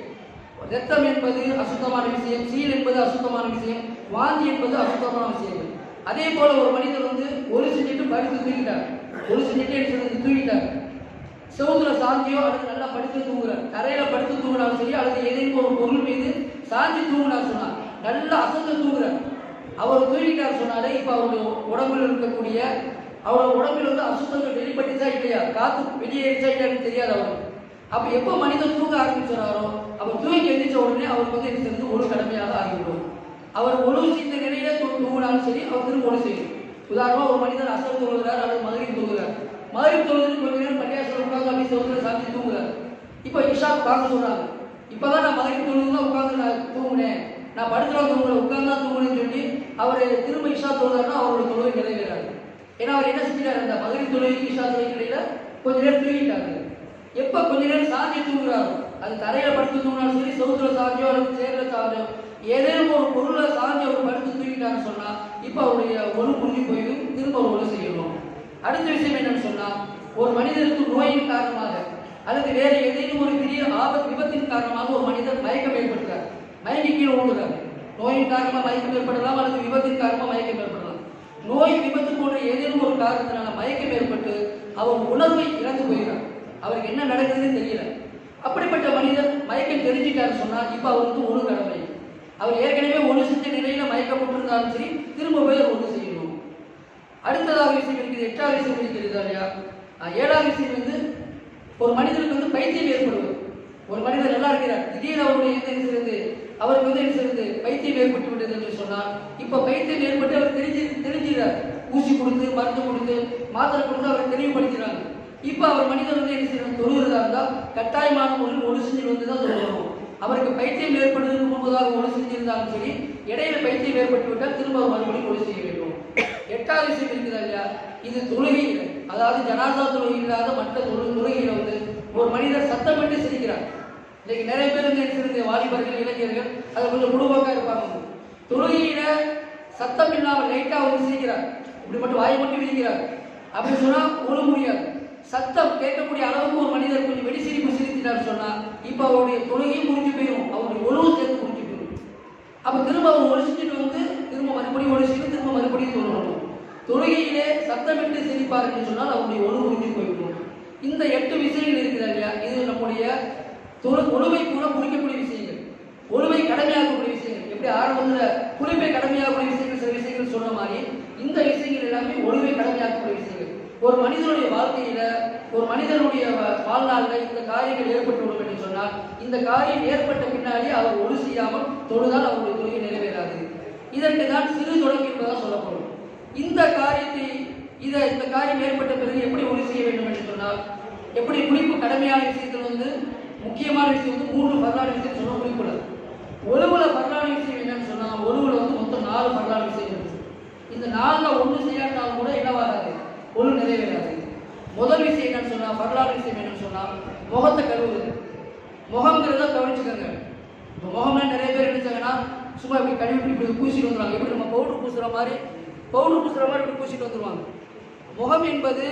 ரத்தம் என்பது அசுத்தமான விஷயம், சீல் என்பது அசுத்தமான விஷயம், வாந்தி என்பது அசுத்தமான விஷயங்கள். அதே போல ஒரு மனிதர் ஒழு செஞ்சுட்டு படுத்து தூக்கிட்டார், ஒழு செஞ்சுட்டு தூக்கிட்டார், செவுத்துல சாந்தியோ அல்லது நல்லா படுத்து தூங்குறார், தரையில படுத்து தூங்கினாலும் சரி அல்லது ஏதேனும் ஒரு பொருள் மீது சாஞ்சி தூங்கினார் சொன்னா நல்லா அசந்து தூங்குறார், அவர் தூங்கிட்டார் சொன்னாலே இப்ப அவருடைய உடம்புல இருக்கக்கூடிய அவரோட உடம்பில் அசுத்தங்கள் வெளிப்பட்டுச்சா இல்லையா, காத்து வெளியேறிச்சா இல்லையான்னு தெரியாது அவருக்கு. அப்ப எப்போ மனிதன் தூங்க ஆரம்பிச்சாரோ அவர் தூங்கி எழுந்திரிச்ச உடனே அவருக்கு ஒழு கடமையாக ஆகிவிடும். அவர் ஒழு செய்த நிலையில தூங்கினாலும் சரி அவர் திரும்ப ஒழு செய்யும். உதாரணமா ஒரு மனிதர் அசர் தூங்குகிறார் அல்லது மகரிப் தூங்குகிறார், மகரிப் தொழுதுன்னு கொஞ்ச நேரம் பள்ளியாசல் உட்கார்ந்து அப்படி செவத்துல சாந்தி தூங்குறார். இப்ப இஷா உட்கார்ந்து சொல்றாங்க, இப்பதான் நான் மகரிப் தொழுதுதான் உட்கார்ந்து நான் தூங்குனேன், நான் படுத்துறா தூங்குறேன் உட்கார்ந்தா தூங்குனேன்னு சொல்லி அவர் திரும்ப இஷா தொழுதாருன்னா அவருடைய தொழுகை நிறைவேறாது. ஏன்னா அவர் என்ன செஞ்சார், அந்த மகரிப் தொழுகைக்கு இஷா தொழுகைக்கு இடையில கொஞ்ச நேரம் தூங்கிட்டாரு. எப்ப கொஞ்ச நேரம் சாஞ்சி தூங்குறாரு, அது தரையில படுத்து தூங்கினாலும் சரி, சவுத்துல சாஞ்சோ அல்லது சேர்ல சாஞ்சோ, ஏதேனும் ஒரு பொருளை சாஞ்சி அவர் படுத்து தூங்கிட்டாருன்னு சொன்னா இப்ப அவருடைய ஒழு முடிஞ்சு போயிடும், திரும்ப ஒரு ஒழு செய்யணும். அடுத்த விஷயம் என்னன்னு சொன்னா, ஒரு மனிதருக்கு நோயின் காரணமாக அல்லது வேற ஏதேனும் ஒரு பெரிய விபத்தின் காரணமாக ஒரு மனிதர் மயக்கம் ஏற்படுகிறார், மயங்கி கீழே ஓடுகிறார். நோயின் காரணமாக மயக்கம் ஏற்படலாம் அல்லது விபத்தின் காரணமாக மயக்கம் ஏற்படலாம். நோய் விபத்து போன்ற ஏதேனும் ஒரு காரணத்தினால மயக்கம் ஏற்பட்டு அவர் உணர்வை இழந்து போகிறார், அவருக்கு என்ன நடக்குதுன்னு தெரியல. அப்படிப்பட்ட மனிதர் மயக்கம் தெரிஞ்சிட்டாரு சொன்னா இப்ப அவருக்கு ஒழு கடமை. அவர் ஏற்கனவே ஒழு செஞ்ச நிலையில மயக்கப்பட்டிருந்தாலும் சரி, திரும்ப போய் ஒழு செய்யணும். அடுத்ததாக விஷயம் இருக்குது, 8வது விஷயம் இருக்கிறது இல்லையா. 7வது விஷயம் வந்து ஒரு மனிதருக்கு பைத்தியம் ஏற்படுவது. ஒரு மனிதர் நல்லா இருக்கிறார், திடீர்னு அவருடைய அவருக்கு என்ன செய்வது, பைத்தியம் ஏற்பட்டு விட்டது என்று சொன்னால் இப்ப பைத்தியம் ஏற்பட்டு அவர் தெரிஞ்சுறார், ஊசி கொடுத்து மருந்து கொடுத்து மாத்திரை கொடுத்து அவரை தெளிவுபடுத்துறாங்க. இப்ப அவர் மனிதர் என்ன செய்யணும், தொழுகிறதா இருந்தால் கட்டாயமான முறையில் ஒழு செஞ்சு வந்துதான் தொழுகணும். அவருக்கு பைத்தியம் ஏற்படுவதற்கு முன்பதாக ஒழு செஞ்சிருந்தாலும் சரி, இடையில பைத்தியம் ஏற்பட்டு விட்டால் திரும்ப மறுபடியும் ஒழு செய்ய வேண்டும். 8வது விஷயம் இருக்குதா இல்லையா, இது தொழுகையில், அதாவது ஜனாசா தொழுகை இல்லாத மற்ற தொழுகையில ஒரு மனிதர் சத்தமிட்டு சிரிக்கிறார். இன்னைக்கு நிறைய பேர் என்ன வாலிபர்கள் இளைஞர்கள் அது கொஞ்சம் குடும்பக்கா இருப்பாங்க, தொழுகையில சத்தம் இல்லாமல் லைட்டா சிரிக்கிறார், இப்படி மட்டும் வாயை மட்டும் விரிக்கிறார் அப்படின்னு சொன்னா ஒழு முடியாது. சத்தம் கேட்கக்கூடிய அளவுக்கு ஒரு மனிதர் கொஞ்சம் வெடி சிரிப்பு சிரித்தினார் சொன்னா இப்ப அவருடைய தொழுகையும் முடிஞ்சு போயிடும், அவருடைய ஒழுவும் சேர்த்து முடிஞ்சு போயிடும். அப்ப திரும்ப அவர் ஒழிச்சுட்டு திரும்ப மறுபடியும் ஒழிச்சுட்டு திரும்ப மறுபடியும் தொழுகணும். தொழுகையிலே சத்தமிட்டு சிரிப்பார் என்று சொன்னால் அவருடைய ஒழு முடிஞ்சு போயிடும். இந்த 8 விஷயங்கள் இருக்கிறது இல்லையா, இது நம்முடைய ஒழுவை கூட முடிக்கக்கூடிய விஷயங்கள், ஒழுவை கடமையாகக்கூடிய விஷயங்கள். எப்படி ஆரம்பத்தில் குளிப்பை கடமையாகக்கூடிய விஷயங்கள் சில விஷயங்கள் சொன்ன மாதிரி இந்த விஷயங்கள் எல்லாமே ஒழுவை கடமையாகக்கூடிய விஷயங்கள். ஒரு மனிதனுடைய வாழ்க்கையில, ஒரு மனிதனுடைய வாழ்நாளில் இந்த காரியங்கள் ஏற்பட்டுள்ளது என்று சொன்னால் இந்த காரியம் ஏற்பட்ட பின்னாடி அவர் ஒழு செய்யாமல் தொழுதால் அவருடைய தொழுகை நிறைவேறாது. இதற்கு தான் சிறு தொடங்கி என்பதாக சொல்லப்படும். இந்த காரியம் ஏற்பட்ட பிறகு எப்படி ஒழு செய்ய வேண்டும் என்று சொன்னால், எப்படி குளிப்பு கடமையான விஷயத்தில் முக்கியமான விஷயம் 3 பரலான விஷயம் சொல்ல குறிப்பிடாது. ஒழுவுல பரலான விஷயம் என்னன்னு சொன்னா, ஒழுவுல மொத்தம் 4 பரலான விஷயம் இருக்கு. இந்த 4ல் 1 செய்யாட்டாலும் கூட என்னவாகாது, ஒழு நிறைவேறாது. முதல் விஷயம் என்னன்னு சொன்னா, பரலான விஷயம் என்னன்னு சொன்னா, முகத்தை கழுவுறது. முகம்ங்கிறத கவனிச்சுக்கோங்க. முகம்னா நிறைய பேர் நினைச்சாங்கன்னா சும்மா இப்படி கழுவி இப்படி பூசிட்டு வந்துடுவாங்க. எப்படி நம்ம பவுடர் பூசுற மாதிரி இப்படி பூசிட்டு வந்துடுவாங்க. முகம் என்பது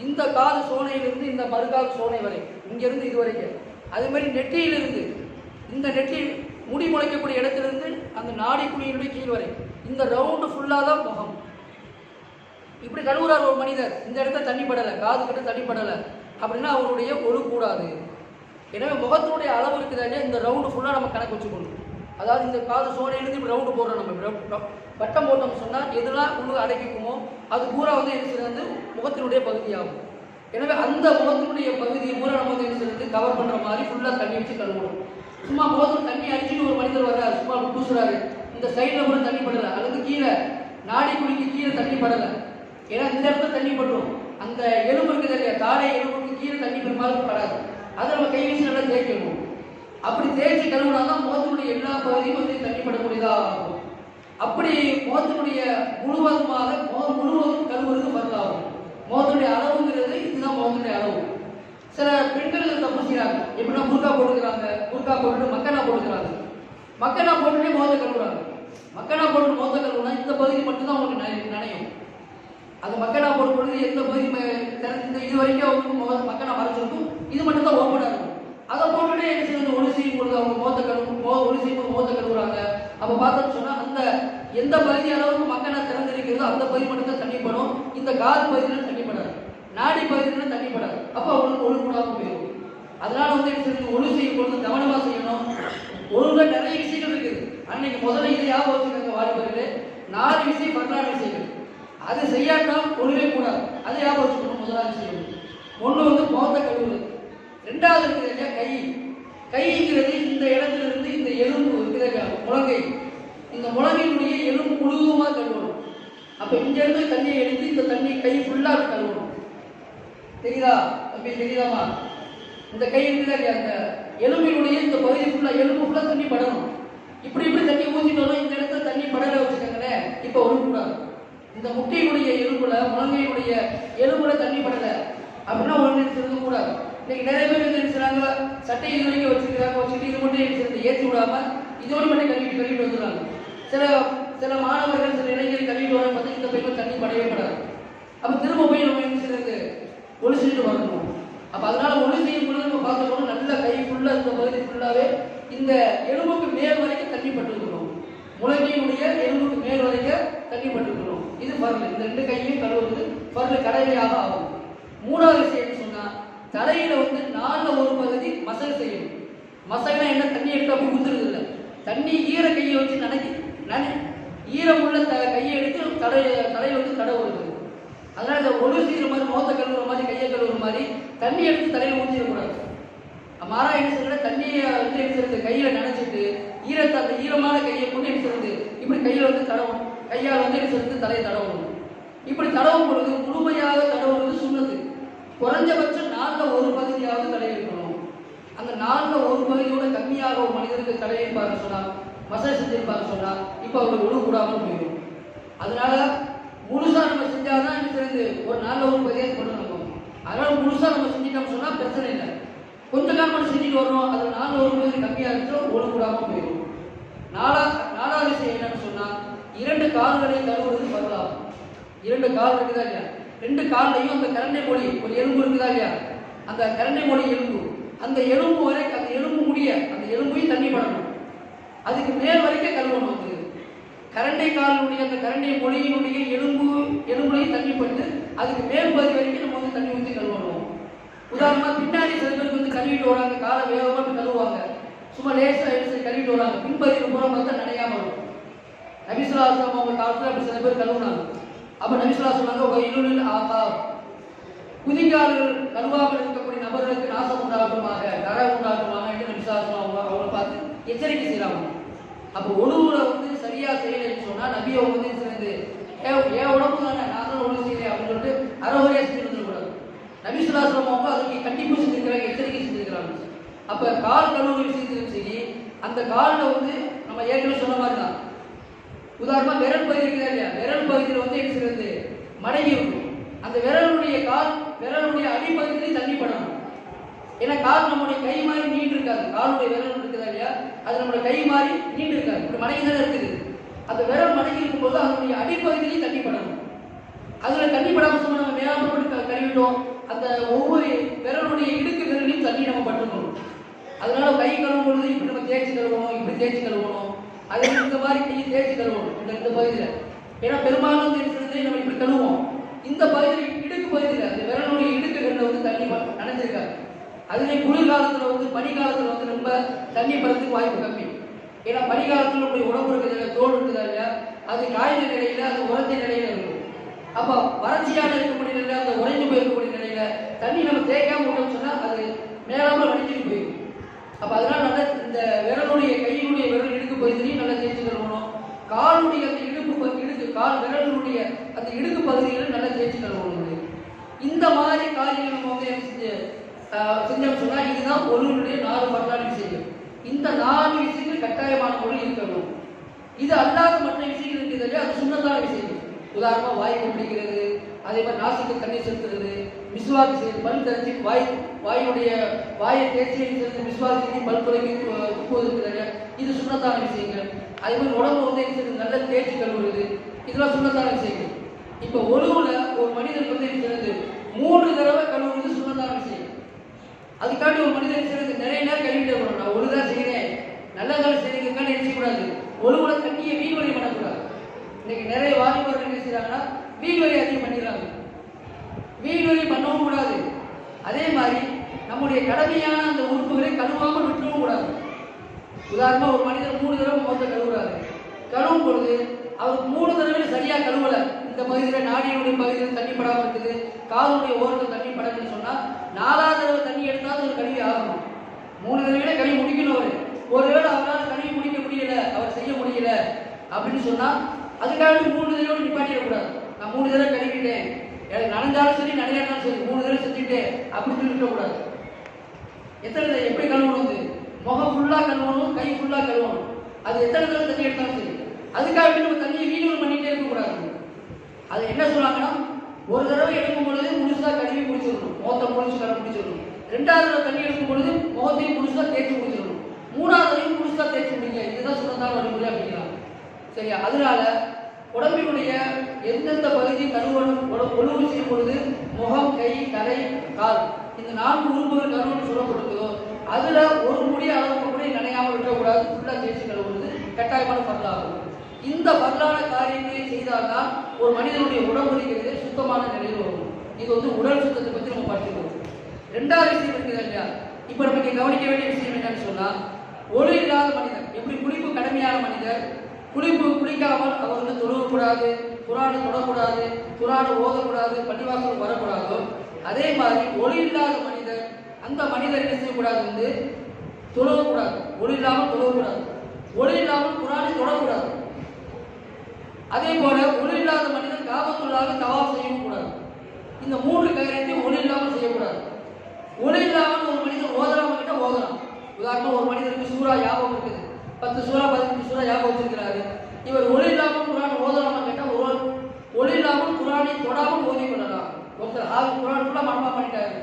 இந்த காது சோனையிலிருந்து இந்த மறுகாது சோனை வரை, இங்கிருந்து இது வரைக்கும், அதே மாதிரி நெற்றியிலிருந்து இந்த நெற்றி முடி முளைக்கக்கூடிய இடத்திலிருந்து அந்த நாடி குழியினுடைய கீழ் வரை இந்த ரவுண்டு ஃபுல்லாக தான் முகம். இப்படி கழுவுறார் ஒரு மனிதர், இந்த இடத்துல தண்ணி படலை, காது கிட்ட தண்ணி படலை அப்படின்னா அவருடைய ஒழு கூடாது. எனவே முகத்தினுடைய அளவு இருக்குதாலே இந்த ரவுண்டு ஃபுல்லாக நம்ம கணக்கு வச்சுக்கணும். அதாவது இந்த காது சோனையிலிருந்து இப்படி ரவுண்டு போடுறோம், நம்ம வட்டம் போட்டோம்னு சொன்னால் எதெல்லாம் உள்ளே அடைக்குமோ அது பூரா என்ன செய்யறது, முகத்தினுடைய பகுதியாகும். எனவே அந்த முகத்தினுடைய பகுதியை பூரா நம்ம என்ன செய்யறது, கவர் பண்ணுற மாதிரி ஃபுல்லாக தண்ணி வச்சு கழுவணும். சும்மா முகத்தில் தண்ணி அடிச்சுட்டு ஒரு மனிதர் வர்றாரு, சும்மா பூசுறாரு, இந்த சைடில் கூட தண்ணி படலை அல்லது கீழே நாடி குழிக்கு கீழே தண்ணி படலை, ஏன்னா இந்த இடத்துல தண்ணி பட்டுரும். அந்த எலும்பு இருக்குது இல்லையா, தாடை எலும்புக்கு கீழே தண்ணி பெரும்பாலும் படாது, அதை நம்ம கை வீசி நல்லா தேய்க்கணும். அப்படி தேய்ச்சி கழுவுனாதான் முகத்தினுடைய எல்லா பகுதியும் தண்ணி படக்கூடியதாக ஆகும். அப்படி முகத்தினுடைய முழுவதுமாக முகம் முழுவதும் கழுவுறது வரலாகும். முகத்தினுடைய அளவுங்கிறது இதுதான் முகத்தினுடைய அளவு. சில பெண்கள் தப்பு செய்யறாங்க, எப்படின்னா புர்கா போட்டுக்கிறாங்க, புர்கா போட்டுட்டு மக்கனா போட்டுக்கிறாங்க, மக்கனா போட்டுட்டே முகத்தை கழுவுறாங்க. மக்கனா போட்டு முகத்தை கழுவுனா இந்த பகுதி மட்டும்தான் உங்களுக்கு நனையும். அந்த மக்கனா போடும் பொழுது எந்த பகுதி இந்த இது வரைக்கும் அவங்களுக்கு மக்கனா மறைச்சிருக்கும், இது மட்டும் தான் ஓப்பனாக இருக்கும். அதை போட்டுட்டே என்ன செய்வது, ஒழு செய்யும் பொழுது அவங்க ஒழு செய்யும் போது முகத்தை கழுவுறாங்க. அப்போ பார்த்தோம்னு சொன்னால் அந்த எந்த பகுதி அளவுக்கு மக்கனா திறந்திருக்கிறதோ அந்த பகுதி மட்டும்தான் தண்ணி படும், இந்த காது பகுதியில் தண்ணி படாது, நாடி பகுதியில் தண்ணி படாது. அப்போ அவங்களுக்கு ஒழு கூடாமல் போயிடும். அதனால என்ன செய்யணும், ஒழு செய்யும் பொழுது கவனமாக செய்யணும். ஒழுங்குல நிறைய விஷயங்கள் இருக்குது. அன்னைக்கு முதல்ல இதை ஞாபகம் வச்சுக்கோங்க வாலிபர்களே, 4 விஷயம் பரலான விஷயங்கள், அது செய்யாட்டால் ஒழுவே கூடாது, அதை ஞாபகம் வச்சுக்கணும். முதலாவது செய்யணும். ஒன்று முகத்தை கழுவுறது. 2வது இருக்கிறது இல்லையா கைங்கிறது இந்த இடத்துல இருந்து இந்த எலும்பு இருக்கிற முழங்கை, இந்த முழங்கையினுடைய எலும்பு முழுவதுமாக கழுவணும். அப்போ இங்கிருந்து தண்ணியை எடுத்து இந்த தண்ணி கை ஃபுல்லாக கழுவணும். தெரியுதா அப்படி தெரியுதாமா? இந்த கை இருக்குதா இல்லையா, அந்த எலும்பினுடைய இந்த பகுதி ஃபுல்லாக எலும்பு ஃபுல்லாக தண்ணி படணும். இப்படி தண்ணி ஊற்றிட்டோம்னா இந்த இடத்துல தண்ணி படலை வச்சுக்கோங்களேன், இப்போ ஒழுக்கூடாது. இந்த முட்டையுடைய எலும்புல முழங்கையுடைய எலும்புல தண்ணி படலை அப்படின்னா ஒன்று நினைச்சிருக்க கூடாது. இன்னைக்கு நிறைய பேர் வந்து நினைச்சாங்க சட்டை இது வரைக்கும் வச்சிருக்கிறாங்க, வச்சுட்டு இது மட்டும் நினைச்சிருந்து ஏற்றி விடாம இதோடு மட்டும் கழுவிட்டு வந்துடுறாங்க. சில சில மாணவர்கள் சில இளைஞர்கள் கழுவிட்டு வர பார்த்தா இந்த பையன் தண்ணி படவே படாது. அப்போ திரும்ப போய் நம்ம என்ன செய்யறது, ஒளி செய்து வரணும். அப்போ அதனால ஒளி செய்யும் பொழுது நம்ம பார்த்துக்கணும், நல்ல கை ஃபுல்லாக இந்த பகுதி ஃபுல்லாகவே இந்த எலும்புக்கு மேல் வரைக்கும் தண்ணி பட்டுருக்கணும். முழங்கையினுடைய எலும்புக்கு மேல் வரைக்கும் தண்ணி பட்டுருக்கணும். இது பரல். இந்த ரெண்டு கையும் கழுவுறது பரல் கடமையாக ஆகும். மூணாவது விஷயம் சொன்னா தலையில வந்து 4/1 பகுதி மசல் செய்யணும். மசல்னா என்ன, தண்ணி எடுத்து அப்படி ஊத்துறது இல்லை. தண்ணி ஈர கையை வச்சு ஈரமுள்ள கையை எடுத்து தலையை வந்து தடவுறது. அதனால இந்த ஒளி செய்கிற மாதிரி முகத்தை கழுவுற மாதிரி கையை கழுவுற மாதிரி தண்ணி எடுத்து தலையில ஊற்றிடக்கூடாது. மாறா என்ன செய்யற, தண்ணியை வந்து என்ன செய்யறது, கையில நினைச்சிட்டு அந்த ஈரமான கையை கொண்டு என்ன செய்யறது, இப்படி கையில வந்து தடவும், கையால் வந்து என்ன செய்யறது, தலையை தடவணும். இப்படி தடவும் பொழுது முழுமையாக தடவுறது சுண்ணத்து. குறைஞ்சபட்சம் 4/1 பகுதியாவது தலையிருக்கணும். அந்த 4/1 பகுதியோட கம்மியாக ஒரு மனிதருக்கு தலையிருப்பாரு சொன்னா, மசாஜ் செஞ்சிருப்பாரு சொன்னா, இப்போ அவருக்கு ஒழு கூடாமல் போயிடும். அதனால முழுசா நம்ம செஞ்சாதான் என்ன செய்யுது, ஒரு 4/1 பகுதியாக கொண்டு வரணும். அதனால முழுசா நம்ம செஞ்சிட்டோம் சொன்னா பிரச்சனை இல்லை. கொஞ்ச காலம் மட்டும் செஞ்சுட்டு வரணும், அது 4/1 பகுதி கம்மியாக இருந்துச்சோ ஒழு கூடாமல் போயிடும். நாலாவது விஷயம் என்னன்னு சொன்னா 2 கால்களை கழுவுறது பரவாயில்ல. 2 கால் இருக்குதா இல்லையா, 2 கால்லையும் அந்த கரண்டை மொழி ஒரு எலும்பு இருக்குதா இல்லையா, அந்த கரண்டை மொழி எலும்பு, அந்த எலும்பு வரைக்கும் அந்த எலும்பு முடிய அந்த எலும்பையும் தண்ணி படணும். அதுக்கு மேல் வரைக்கும் கழுவணும். அது கரண்டை காலினுடைய அந்த கரண்டை மொழியினுடைய எலும்புலையும் தண்ணி பட்டு அதுக்கு மேல் பகுதி வரைக்கும் நம்ம வந்து தண்ணி ஊற்றி கழுவணும். உதாரணமா பின்னாடி சில பேருக்கு வந்து கழுவிட்டு வராங்க, காலை வேகமாக கழுவுவாங்க, சும்மா லேசாக எடுத்து கழுவிட்டு வராங்க, பின்பகுதியில் பூரா பார்த்தா நனையாம வரும். நபிசுல்லாஹ் அவங்க காலத்தில் அப்படி சில பேர் கழுவுனாங்க. அப்ப நபிசுல்லாஹ் சொன்னாங்க, வயலுல் ஆகா, குதிகால்கள் கழுவாமல் இருக்கக்கூடிய நபர்களுக்கு நாசம் உண்டாகுமாக, கரை உண்டாகுமாக என்று நபிசுல்லாஹ் அவங்களை பார்த்து எச்சரிக்கை செய்யறாங்க. அப்போ ஒழுவுல வந்து சரியா செய்யலைன்னு சொன்னா நபி அவங்க வந்து சேர்ந்து ஏன் உடம்பு தானே நான் தான் ஒழுங்கு செய்யறேன் அப்படின்னு சொல்லிட்டு அறகுறையா செஞ்சுட்டு கூடாது. நபிசுல்லாஹ் அவங்க அதுக்கு கண்டிப்பு செஞ்சிருக்கிறாங்க, எச்சரிக்கை செஞ்சிருக்கிறாங்க. அப்ப கால் கழுவுற விஷயத்திலும் சரி, அந்த காலில் வந்து நம்ம ஏற்கனவே சொன்ன மாதிரி தான், உதாரணமா விரல் பகுதி இருக்குதா இல்லையா, விரல் பகுதியில் வந்து என்ன செய்யறது, மடங்கி இருக்கும். அந்த விரலுடைய அடிப்பகுதியிலே தண்ணி படணும். ஏன்னா கால் நம்முடைய கை மாதிரி நீண்டு இருக்காது, காலுடைய விரல் இருக்குதா இல்லையா, அது நம்மளுடைய கை மாதிரி நீண்டு இருக்காது, இப்படி மடங்கி தானே இருக்குது. அந்த விரல் மடங்கி இருக்கும்போது அதனுடைய அடிப்பகுதியிலே தண்ணி படணும். அதுல தண்ணி படாம சும்மா நம்ம மேலாப்பட்டு கழுவிட்டோம், அந்த ஒவ்வொரு விரலுடைய இடுக்கு விரலையும் தண்ணி நம்ம பட்டுக்கணும். அதனால கை கழுவும் பொழுது இப்படி நம்ம தேய்ச்சி கழுவணும், இப்படி தேய்ச்சி கழுவணும், அதே இந்த மாதிரி கையை தேய்ச்சி கழுவணும் இந்த பகுதியில். ஏன்னா பெரும்பாலும் நம்ம இப்படி கழுவோம், இந்த பகுதியில் இடுக்கு பகுதியில் அந்த விரலுடைய இடுக்குகளில் வந்து தண்ணி நனைஞ்சிருக்காது. அதுவே குளிர்காலத்தில் வந்து பனிக்காலத்தில் வந்து ரொம்ப தண்ணி படுறதுக்கு வாய்ப்பு கம்மி. ஏன்னா பனிக்காலத்தில் நம்முடைய உடம்பு இருக்கிறது தோல் இருக்குதா இல்லையா, அது காய்ந்த நிலையில அது உறைஞ்ச நிலையில இருக்கும். அப்போ வறட்சியான இருக்கக்கூடிய நிலையில அந்த உறைஞ்சு போயிருக்கக்கூடிய நிலையில தண்ணி நம்ம தேய்க்காம விட்டோம்னு சொன்னா அது மேலாமல் வடிஞ்சிட்டு போயிடும். அப்போ அதனால நல்லா இந்த விரலுடைய கையினுடைய விரல் இடுக்கு பகுதியிலையும் நல்லா தேய்ச்சி கழுவணும். காலுடைய அந்த இடுக்கு கால் விரலுடைய அந்த இடுக்கு பகுதிகளும் நல்லா தேய்ச்சி கழுவணும். இந்த மாதிரி காரியங்கள் நம்ம வந்து செஞ்சோம் சொன்னா இதுதான் ஒருவருடைய 4 வரலாறு விஷயங்கள். இந்த 4 விஷயங்கள் கட்டாயமான பொருள் இருக்கணும். இது அல்லாத மற்ற விஷயங்கள் இருக்கிறது அது சுண்ணத்தான விஷயங்கள். உதாரணமா வாய் கொப்பளிக்கிறது, அதே மாதிரி நாசிக்கு தண்ணீர் செலுத்துறது, மிஸ்வாக் செய்து பல் தரிச்சு வாயை தேய்ச்சி செலுத்து மிஸ்வாக் செய்து பல் துறைக்கு துப்புவது இருக்கிறது, இது சுண்ணத்தான விஷயங்கள். அதே மாதிரி உடம்பு வந்து நல்ல தேய்ச்சி கழுவுறது, இதெல்லாம் சுண்ணத்தான விஷயங்கள். இப்போ ஒழுவுல ஒரு மனிதன் வந்து இருக்கிறது 3 தடவை கழுவுறது சுண்ணத்தான விஷயம். அதுக்காண்டி ஒரு மனிதன் செய்யறது நிறைய நேரம் கழுவிட்டே போகணும். நான் ஒழுதான் செய்கிறேன், நல்ல காலம் செய்யறதுக்கான நினைச்சக்கூடாது. ஒழுங்குல தண்ணியை வீண்வழி பண்ணக்கூடாது. இன்னைக்கு நிறைய வாலிபர்கள் என்ன செய்யறாங்கன்னா வீண்வழி அதிகம் பண்ணிடுறாங்க. வீண்வழி பண்ணவும் கூடாது. அதே மாதிரி நம்முடைய கடமையான அந்த உறுப்புகளை கழுவாமல் விட்டுவும் கூடாது. உதாரணமா ஒரு மனிதர் 3 தடவை முகத்தை கழுவுறாரு. கழுவும் பொழுது அவருக்கு 3 தடவை சரியா கழுவல, இந்த பகுதியில் நாடியுடைய பகுதியில் தண்ணி படாமல் இருக்குது, காலுடைய ஓரத்தில் தண்ணி படலன்னு சொன்னா 4வது தடவை தண்ணி எடுத்தாலும் ஒரு கழுவி ஆகணும். 3 தடவை கழுவி முடிக்கணும். ஒருவேளை அவரால் கழுவி முடிக்க முடியல, அவர் செய்ய முடியல அப்படின்னு சொன்னா அதுக்காக 3 தடவை நிப்பாட்டிடக்கூடாது. நான் 3 தடவை கழுவிட்டேன், எனக்கு நனைஞ்சாலும் சரி நனையாட்டாலும் சரி 3 தடவை செஞ்சுட்டேன் அப்படின்னு சொல்லிடக்கூடாது. எத்தனை எப்படி கழுவணும், முகம் ஃபுல்லா கழுவணும், கை ஃபுல்லா கழுவணும். அது எத்தனை தடவை தண்ணி எடுத்தாலும் சரி. அதுக்காக நம்ம தண்ணியை வீண் பண்ணிட்டே இருக்கக்கூடாது. அது என்ன சொல்றாங்கன்னா, ஒரு தடவை எடுக்கும் பொழுது முழுசா கழுவி முடிச்சிடணும், முகத்தை முழுசு கரை முடிச்சிடணும். ரெண்டாவது தடவை தண்ணி எடுக்கும் பொழுது முகத்தையும் முழுசா தேய்ச்சி முடிச்சிடணும். மூணாவது தடவையும் முழுசா தேய்ச்சி முடிங்க. இதுதான் சுத்தத்தான வழிமுறை அப்படிங்கிறாங்க. சரியா? அதனால உடம்பினுடைய எந்தெந்த பகுதி கழுவணும், ஒழுங்கு செய்யும் பொழுது முகம், கை, தலை, கால், இந்த 4 உறுப்புகள் கழுவணும் சொல்லப்படுகிறதோ அதுல ஒரு முடி அளவுக்கு கூட நனையாமல் விட்டக்கூடாது. ஃபுல்லா தேய்ச்சி கழுவுறது கட்டாயமான பரலாகும். இந்த பரலான காரியங்களை செய்தால்தான் ஒரு மனிதனுடைய உடம்பு இருக்கிறது சுத்தமான நிலையில் வரும். இது உடல் சுத்தத்தை பற்றி நம்ம பார்த்துக்கிறோம். ரெண்டாவது விஷயம் இருக்குது இல்லையா? இப்ப நமக்கு கவனிக்க வேண்டிய விஷயம் என்னன்னு சொன்னா, ஒளி இல்லாத மனிதர், எப்படி குளிப்பு கடமையான மனிதர் குளிக்காமல் அவர் தொழுவக்கூடாது, குரானை தொடக்கூடாது, குரானை ஓதக்கூடாது, பள்ளிவாசல் வரக்கூடாதோ அதே மாதிரி ஒளி இல்லாத மனிதர், அந்த மனிதர் என்ன செய்யக்கூடாது, தொழுவக்கூடாது. ஒளி இல்லாமல் தொழுவக்கூடாது, ஒளி இல்லாமல் குரானை தொடக்கூடாது. அதே போல ஒளி இல்லாத மனிதர் காபத்துள்ளாக தவாப் செய்யவும் கூடாது. இந்த 3 காரியத்தையும் ஒளி இல்லாமல் செய்யக்கூடாது. ஒளி இல்லாமல் ஒரு மனிதர் ஓதலாம் கிட்ட ஓதலாம். உதாரணம், ஒரு மனிதருக்கு சூறா ஞாபகம் இருக்குது, 10 சூறா 15 சூறா ஞாபகம் வச்சிருக்கிறாரு. இவர் ஒளி இல்லாமல் குரான் ஓதலாமா கேட்டால் ஒளி இல்லாமல் குரானை தொடாமல் ஓதி கொள்ளலாம். ஒருத்தர் குரான் ஃபுல்லா மனமா பண்ணிட்டாரு,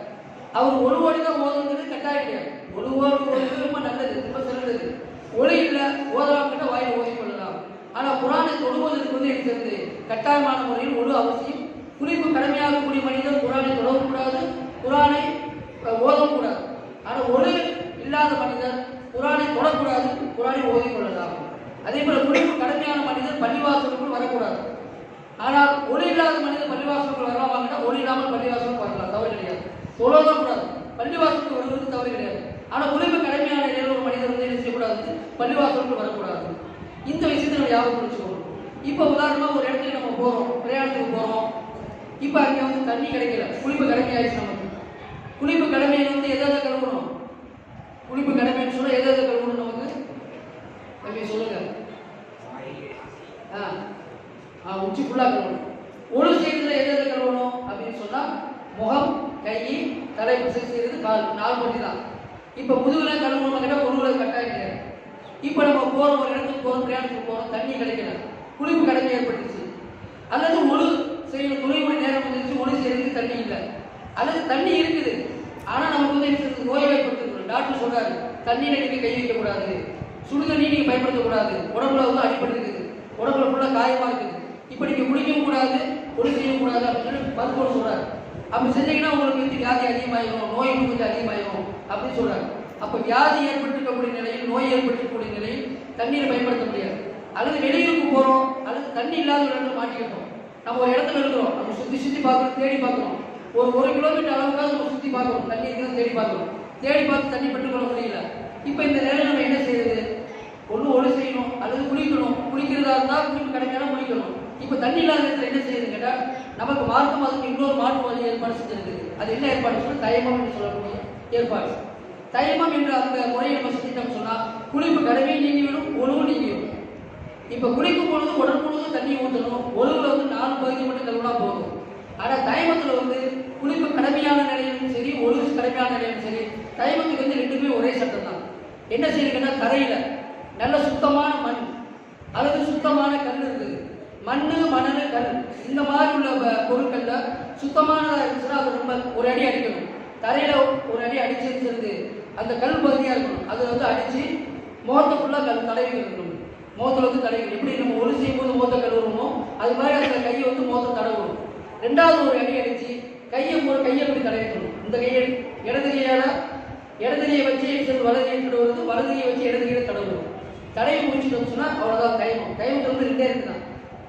அவர் ஒரு ஒளி தான் ஓதுங்கிறது கட்டாயம் கிடையாது. ஒழுவோடு ரொம்ப நல்லது, ரொம்ப சிறந்தது. ஒளி இல்லை ஓதலாம் கிட்ட வாயில் ஓதி கொள்ளலாம். ஆனா குரானை தொடுவதற்கு இருக்கிறது கட்டாயமான முறையில் ஒழு அவசியம். குளிப்பு கடமையாக கூடிய மனிதர் குரானை தொடரக்கூடாது, குரானை ஓதக்கூடாது. ஆனா ஒளி இல்லாத மனிதர் குரானை தொடக்கூடாது, குரானை ஓதிக்கொள்ளலாம். அதே போல குளிப்பு கடமையான மனிதர் பள்ளிவாசலுக்குள் வரக்கூடாது. ஆனால் ஒளி இல்லாத மனிதர் பள்ளிவாசலுக்குள் வரலாமாங்கன்னா ஒளி இல்லாமல் பள்ளிவாசலுக்கு வரலாம், தவறு கிடையாது. தொழவும் கூடாது, பள்ளிவாசலுக்கு வருவது தவறு கிடையாது. ஆனா குளிப்பு கடமையான நிலையில் ஒரு மனிதர் என்ன செய்யக்கூடாது, பள்ளிவாசலுக்கு வரக்கூடாது. இந்த விஷயத்தை நம்ம ஞாபகம் வச்சுக்கணும். இப்போ உதாரணமா ஒரு இடத்துக்கு நம்ம போறோம், பிரயாணத்துக்கு போறோம். இப்போ அங்கே தண்ணி கிடைக்கல, குளிப்பு கடமை ஆயிடுச்சு. நமக்கு குளிப்பு கடமையை எதாவது கழுவணும், குளிப்பு கடமைன்னு சொன்னா எதாவது கழுவணும் நமக்கு தம்பி சொல்லுங்க. உச்சி ஃபுல்லா கழுவணும். ஒழு செய்யறதுல எதாவது கழுவணும் அப்படின்னு சொன்னா முகம், கை, தலை செய்யறது கால், 4 பகுதி தான். இப்போ முதுகுல கழுவணும் கேட்டால் ஒழுங்குல கட்டாயம் கிடையாது. இப்போ நம்ம போறோம், ஒரு இடத்துக்கு போறோம், பிரயாணத்துக்கு போறோம், தண்ணி கிடைக்கல, குளிப்பு கடமை ஏற்பட்டுச்சு. அல்லது ஒழு செய்யணும், தொழில் மணி நேரம் வந்துருச்சு, ஒழு செய்யறதுக்கு தண்ணி இல்லை. அல்லது தண்ணி இருக்குது ஆனா நமக்கு நோய் ஏற்படுத்திருக்கணும். டாக்டர் சொல்றாரு தண்ணியில நீங்க கை வைக்கக்கூடாது, சுடுதண்ணி நீங்க பயன்படுத்தக்கூடாது, உடம்புல அடிப்பட்டு இருக்குது, உடம்புல ஃபுல்லா காயமா இருக்குது, இப்ப நீங்க குளிக்கவும் கூடாது, ஒழு செய்யவும் கூடாது அப்படின்னு மருத்துவர் சொல்றாரு. அப்படி செஞ்சீங்கன்னா உங்களுக்கு வியாதி அதிகமாயிடும், நோய் கொஞ்சம் அதிகமாயிடும் அப்படின்னு சொல்றாரு. அப்ப வியாதி ஏற்பட்டிருக்கக்கூடிய நிலையில், நோய் ஏற்பட்டிருக்கக்கூடிய நிலையில் தண்ணீரை பயன்படுத்த முடியாது. அல்லது வெளியூருக்கு போறோம், அல்லது தண்ணி இல்லாத ஒரு இடத்துல மாட்டிக்கிட்டோம். நம்ம ஒரு இடத்துல இருக்கிறோம், நம்ம சுத்தி பார்க்கணும், தேடி பார்க்கணும். ஒரு 1 கிலோமீட்டர் அளவுக்காக நம்ம சுத்தி பார்க்கணும், தண்ணி இருக்கிறது தேடி பார்க்கணும். தேடி பார்த்து தண்ணி பெற்றுக்கொள்ள முடியல. இப்ப இந்த நிலையில நம்ம என்ன செய்யறது, ஒழு செய்யணும் அல்லது குளிக்கணும். குளிக்கிறதா இருந்தா குளிப்பு கடமையான குளிக்கணும். இப்ப தண்ணி இல்லாத இடத்துல என்ன செய்யுதுன்னு கேட்டா, நமக்கு மார்க்கம் அதுக்கு இன்னொரு மாற்று வழி ஏற்பாடு செஞ்சிருக்கு. அது என்ன ஏற்பாடு சொன்னா தயமம் என்று சொல்லக்கூடிய ஏற்பாடு. தயமம் என்ற அந்த முறையை நம்ம செஞ்சிட்டோம் சொன்னா குளிப்பு கடமை நீங்கிவிடும், ஒழுவு நீங்கிவிடும். இப்ப குளிக்கும் பொழுது உடல் முழுவதும் தண்ணி ஊற்றணும், ஒழுவுல 4 பகுதி மட்டும் கழுவினா போதும். ஆனா தயமத்துல குளிப்பு கடமையான நிலையிலும் சரி, ஒழுவு கடமையான நிலையிலும் சரி, தயமத்துக்கு 2மே ஒரே சட்டம் தான். என்ன செய்யுங்கன்னா, கரையில நல்ல சுத்தமான மண் அல்லது சுத்தமான கல் இருக்குது, மண்ணு, மணல், கல், இந்த மாதிரி உள்ள பொருட்கள்ல சுத்தமானதா இருந்துச்சுன்னா அது ரொம்ப ஒரு அடி அடிக்கணும். தரையில ஒரு அடி அடிச்சிருந்து அந்த கல் பகுதியா இருக்கணும், அது அடிச்சு முகத்தை ஃபுல்லா தடவி இருக்கணும். முகத்துல தடவி, எப்படி நம்ம ஒழு செய்யும் போது முகத்தை கழுவுறோமோ அது மாதிரி அந்த கையை முகத்தை தடவணும். 2வது ஒரு அடி அடிச்சு கையை எப்படி தடவிக்கணும். இந்த கையை இடது கையை வச்சு வலது கையை தடவுறது, வலது கையை வச்சு இடது கையை தடவுறது. தடவி முடிச்சுட்டோம் சொன்னா அவ்வளவுதான் தயமம். தயமத்துல 2 இருக்குதான்.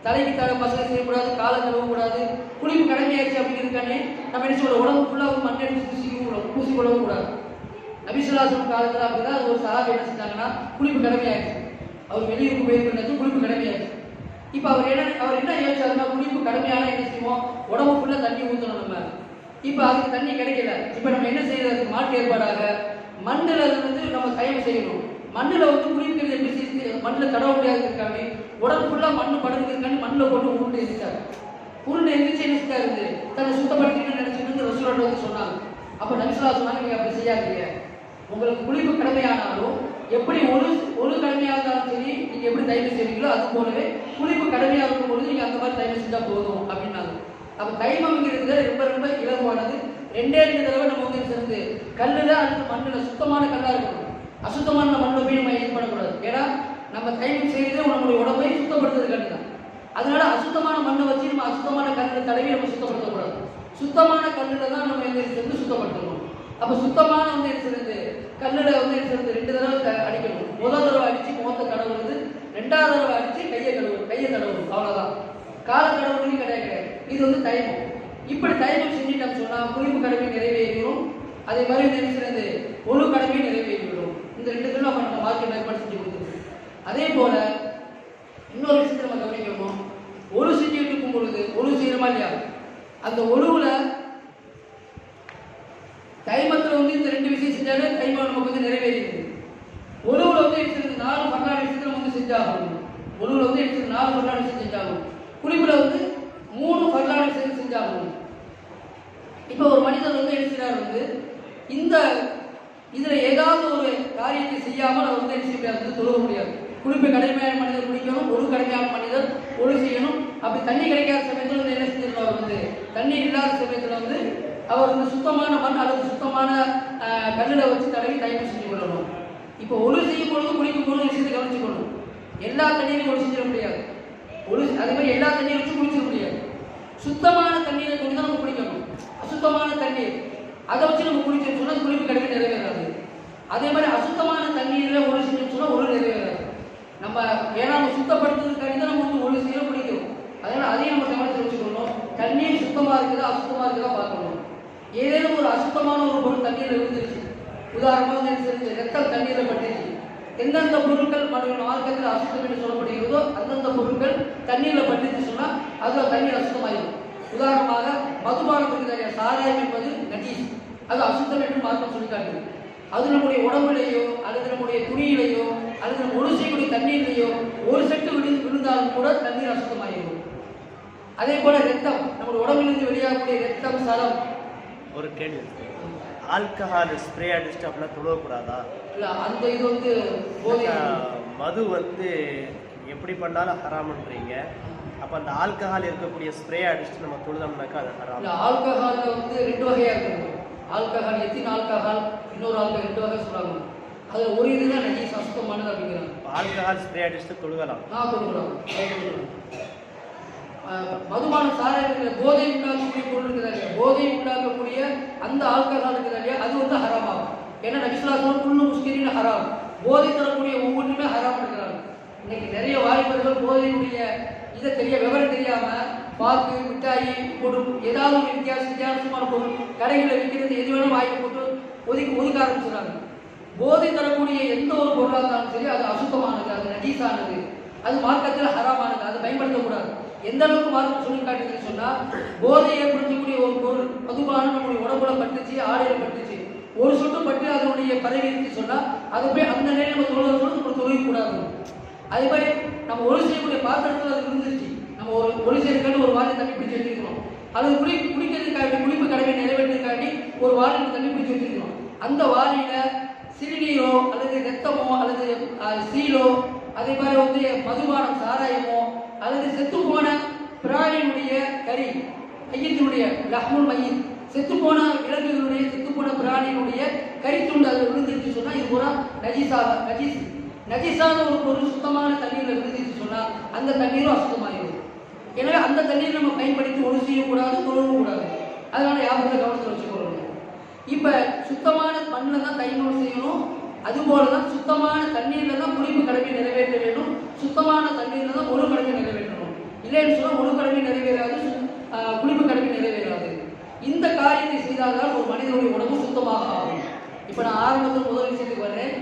தலைக்கு மசாஜ் செய்யக்கூடாது, காலை கழுவக்கூடாது, குளிப்பு கடமையாச்சு அப்படிங்கிறதுக்கானே நம்ம என்ன சொல்ற உடம்பு ஃபுல்லா மண் எடுத்து பூசிக்கொள்ளவும் கூடாது. நபிசுல்லாசம் காலத்துல அப்படிதான் ஒரு சஹாபி என்ன செஞ்சாங்கன்னா, குளிப்பு கடமையாச்சு, அவர் வெளியூருக்கு போயிருக்கிறது குளிப்பு கடமையாச்சு. இப்ப அவர் என்ன யோசிச்சாருன்னா, குளிப்பு கடமையான என்ன செய்வோம், உடம்பு ஃபுல்லா தண்ணி ஊற்றணும் நம்ம. இப்ப அதுக்கு தண்ணி கிடைக்கல. இப்ப நம்ம என்ன செய்யறதுக்கு மாற்று ஏற்பாடாக மண்ணில் நம்ம தயவு செய்யணும். மண்ணில் குளிக்கிறது எப்படி செய்து மண்ணில் தடவ முடியாது இருக்காங்க, உடம்பு ஃபுல்லா மண்ணு படுக்கிறதுக்காண்டி மண்ணில் போட்டு உருண்டு எழுதிட்டாரு. உருண்டு எழுதிச்சு என்ன செஞ்சாரு, தன்னை சுத்தப்படுத்தின்னு நினைச்சுட்டு ரசூலோட சொன்னாங்க. அப்ப நபிசுல்லா சொன்னாங்க, நீங்க அப்படி செய்யாதீங்க. உங்களுக்கு குளிப்பு கடமையானாலும் எப்படி ஒரு கடமையாக இருந்தாலும் சரி, நீங்க எப்படி தயவு செய்வீங்களோ அது போலவே குளிப்பு கடமையாக இருக்கும் பொழுது நீங்கள் அந்த மாதிரி தைமம் செஞ்சால் போதும் அப்படின்னாங்க. அப்போ தைமம்ங்கிறது ரொம்ப ரொம்ப இலகுவானது. 2 தடவை நம்ம வந்து சேர்ந்து கல்லில் அல்லது மண்ணில் சுத்தமான கல்லாக இருக்கணும். அசுத்தமான மண்ணில் போய் நம்ம இது பண்ணக்கூடாது. ஏன்னா நம்ம தைமம் செய்யறதே நம்மளுடைய உடம்பை சுத்தப்படுத்துறதுக்காண்டி தான். அதனால அசுத்தமான மண்ணை வச்சு நம்ம அசுத்தமான கல்லில் தடவி நம்ம சுத்தப்படுத்தக்கூடாது. சுத்தமான கல்லில் தான் நம்ம சேர்ந்து சுத்தப்படுத்தணும். அப்போ சுத்தமான வந்து சேர்ந்து கல்லில் வந்து சேர்ந்து 2 தடவை அடிக்கணும். முதல் தடவை அடித்து முகத்தை கடவுறது, 2வது தடவை அடித்து கையை தடவுறது. அவ்வளோதான். கால கடவுளையும் கிடையாது. இது வந்து தைமம். இப்படி தைமம் செஞ்சுட்டோம்னு சொன்னால் குளிப்பு கடமை நிறைவேறிடும். அதே மாதிரி சேர்ந்து ஒழு கடமை நிறைவேறிவிடும். இந்த 2 பேரும் நம்ம வாழ்க்கை ஏற்பாடு செஞ்சு கொடுத்துருக்கோம். அதே போல இன்னொரு விஷயத்தை நம்ம கவனிக்கணும். ஒழு செஞ்சுட்டு இருக்கும் பொழுது ஒழு செய்யணுமா இல்லையா? அந்த ஒழுவுல தைமத்தில் வந்து இந்த 2 விஷயம் செஞ்சாலே தைமம் நமக்கு வந்து நிறைவேறிடுது. ஒழுவுல வந்து 4 பரலான விஷயத்தை நம்ம வந்து செஞ்சாகணும். ஒழுவுல வந்து 4 பரலான விஷயம் செஞ்சாகணும். குளிப்புல வந்து 3 பரலான விஷயம் செஞ்சாகணும். இப்போ ஒரு மனிதர் வந்து எழுதினார் வந்து இந்த இதுல ஏதாவது ஒரு காரியத்தை செய்யாமல் அவர் வந்து எழுதி தொழுக முடியாது. குளிப்பை கடமையான மனிதர் குளிக்கணும், ஒழு கடமையான மனிதர் ஒழு செய்யணும். அப்படி தண்ணி கிடைக்காத சமயத்தில் வந்து என்ன செஞ்சிருக்கோம்? அவர் வந்து தண்ணீர் இல்லாத சமயத்தில் வந்து அவர் வந்து சுத்தமான மண் அல்லது சுத்தமான கல்லில் வச்சு தடவி தைமம் செஞ்சு கொள்ளணும். இப்போ ஒழு செய்யும் பொழுது குளிக்கும் பொழுது விஷயத்தை கவனிச்சுக்கணும். எல்லா தண்ணீரையும் ஒழு செஞ்சிட முடியாது. அதே மாதிரி எல்லா தண்ணீரை வச்சு குளிச்சிட முடியாது. சுத்தமான தண்ணீரை கொண்டு தான் நம்ம குளிக்கணும். அசுத்தமான தண்ணீர் அதை வச்சு நம்ம குளிச்சோம்னு சொன்னால் குளிப்பு கடமை நிறைவேறாது. அதே மாதிரி அசுத்தமான தண்ணீரில் ஒழு செஞ்சோம்னு சொன்னால் ஒழு நிறைவேறாது. நம்ம ஏன்னா நம்ம சுத்தப்படுத்துறதுக்காண்டி தான் நம்ம வந்து ஒழு செய்ய பிடிக்கும். அதனால அதையும் நம்ம கவனத்தில் வச்சுக்கணும். தண்ணீர் சுத்தமாக இருக்குதா அசுத்தமாக இருக்குதா பார்க்கணும். ஏதேனும் ஒரு அசுத்தமான ஒரு பொருள் தண்ணீரில் இருந்துருச்சு, உதாரணமாக ரத்தம் தண்ணீரில் பட்டுருச்சு, எந்தெந்த பொருட்கள் மார்க்கத்தில் அசுத்தம் என்று சொல்லப்படுகிறதோ அந்தந்த பொருட்கள் தண்ணீரில் பட்டுச்சு சொன்னால் அதில் தண்ணீர் அசுத்தமாயிடும். உதாரணமாக மதுபானம் இருக்கிற சாராயம் என்பது நஜீஸ், அது அசுத்தம் என்று மார்க்கம் சொல்லிக்காட்டுது. அது நம்முடைய உடம்புலையோ அல்லது நம்முடைய துணியிலையோ அல்லது நம்ம ஒழு செய்யக்கூடிய தண்ணீர்லையோ ஒரு செட்டு விழுந்தாலும் கூட தண்ணீர் அசுத்தமாகிடும். அதே போல ரத்தம், நம்முடைய உடம்பிலிருந்து வெளியாகக்கூடிய ரத்தம், சலம். ஒரு கேள்வி, ஆல்கஹால் ஸ்ப்ரே அடிச்சுட்டு அப்படிலாம் தொழுவக்கூடாதா? இல்லை, அந்த இது வந்து போதை மது வந்து எப்படி பண்ணாலும் ஹராம்ன்றீங்க. அப்போ அந்த ஆல்கஹால் இருக்கக்கூடிய ஸ்ப்ரே அடிச்சுட்டு நம்ம தொழுதோம்னாக்கா அது ஹராம்? இல்லை, ஆல்கஹாலில் வந்து 2 வகையாக இருக்குது. ஆல்கஹால், எத்தின் ஆல்கஹால், இன்னொரு ஆல்கஹால், 2 வகை சொல்கிறாங்க. அது ஒரு இதுதான் நஜீஸ் அசுத்தமானது அப்படிங்கிறாங்க. ஆல்கஹால் ஸ்ப்ரே அடிச்சுட்டு தொழுகலாம்? தொழுகலாம். மதுபானம் சாராயம் போதை உண்டாக்கக்கூடிய பொருள் இருக்குதா, போதை உண்டாக்கக்கூடிய அந்த ஆல்கஹால் இருக்குதா இல்லையா, அது வந்து ஹராம் ஆகும். ஏன்னா நபிஸ்லாசம் புல்லு முஸ்கிரின்னு ஹராம், போதை தரக்கூடிய ஒவ்வொன்றுமே ஹராம் இருக்கிறாங்க. இன்னைக்கு நிறைய வாலிபர்கள் போதையுடைய இதை விவரம் தெரியாம பாக்கு மிட்டாயி போட்டு ஏதாவது ஒரு வித்தியாசமான பொருள் கடைகளில் விற்கிறது எது வேணும் வாங்கி போட்டு ஒதுக்க ஆரம்பிச்சுறாங்க. போதை தரக்கூடிய எந்த ஒரு பொருளாக இருந்தாலும் சரி அது அசுத்தமானது, அது நஜீஸானது, அது மார்க்கத்தில் ஹராமானது, அதை பயன்படுத்தக்கூடாது. எந்த அளவுக்கு மார்க்கம் சொல்லி காட்டுதுன்னு சொன்னா, போதை ஏற்படுத்தக்கூடிய ஒரு பொருள் மதுபானம் நம்முடைய உடம்புல பட்டுச்சு, ஆடையில பட்டுச்சு, ஒரு சொட்டு பட்டு அதனுடைய பதவி இருந்து சொன்னா அதை போய் அந்த நேரம் நம்ம தொழுக கூடாது. அதே மாதிரி நம்ம ஒழு செய்யக்கூடிய பாத்திரத்தில் அது இருந்துருச்சு, நம்ம ஒழு செய்யறதுக்காண்டி ஒரு வாழை தண்ணி பிடிச்சி வச்சிருக்கிறோம், அல்லது குடிக்கிறதுக்காண்டி குளிப்பு கடமை நிறைவேற்றதுக்காண்டி ஒரு வாழையில் தண்ணி பிடிச்சி வச்சிருக்கிறோம். அந்த வாழையில சிறுநீரோ அல்லது ரத்தமோ அல்லது சீலோ, அதே மாதிரி வந்து மதுபானம் சாராயமோ அல்லது செத்து போன பிராணியினுடைய கறி, ஐயத்தினுடைய லஹ்முல் மையத், செத்து போன விலங்குகளுடைய செத்து போன பிராணியினுடைய கறித்துண்டு அதில் விழுந்துருச்சு சொன்னா இது பூரா நஜீஸான ஒரு பொருள் சுத்தமான தண்ணீரில் விழுந்துச்சு சொன்னால் அந்த தண்ணீரும் அசுத்தமாகிடும். எனவே அந்த தண்ணீர் நம்ம பயன்படுத்தி ஒழு செய்யக்கூடாது, தொழவும் கூடாது. அதனால யாபத்தை கவனத்தில் வச்சுக்கொள்ளணும். இப்போ சுத்தமான மண்ணில் தான் தைமம் செய்யணும், அதுபோல தான் சுத்தமான தண்ணீரில் தான் குளிப்பு கடமை நிறைவேற்ற வேண்டும், சுத்தமான தண்ணீரில் தான் ஒழு கடமை நிறைவேற்றணும். இல்லைன்னு சொன்னால் ஒழு கடமை நிறைவேறாது, குளிப்பு கடமை நிறைவேறாது. இந்த காரியத்தை செய்தால்தான் ஒரு மனிதனுடைய உடம்பு சுத்தமாக ஆகும். இப்போ நான் ஆரம்பத்தில் முதல் விஷயத்துக்கு வரேன்.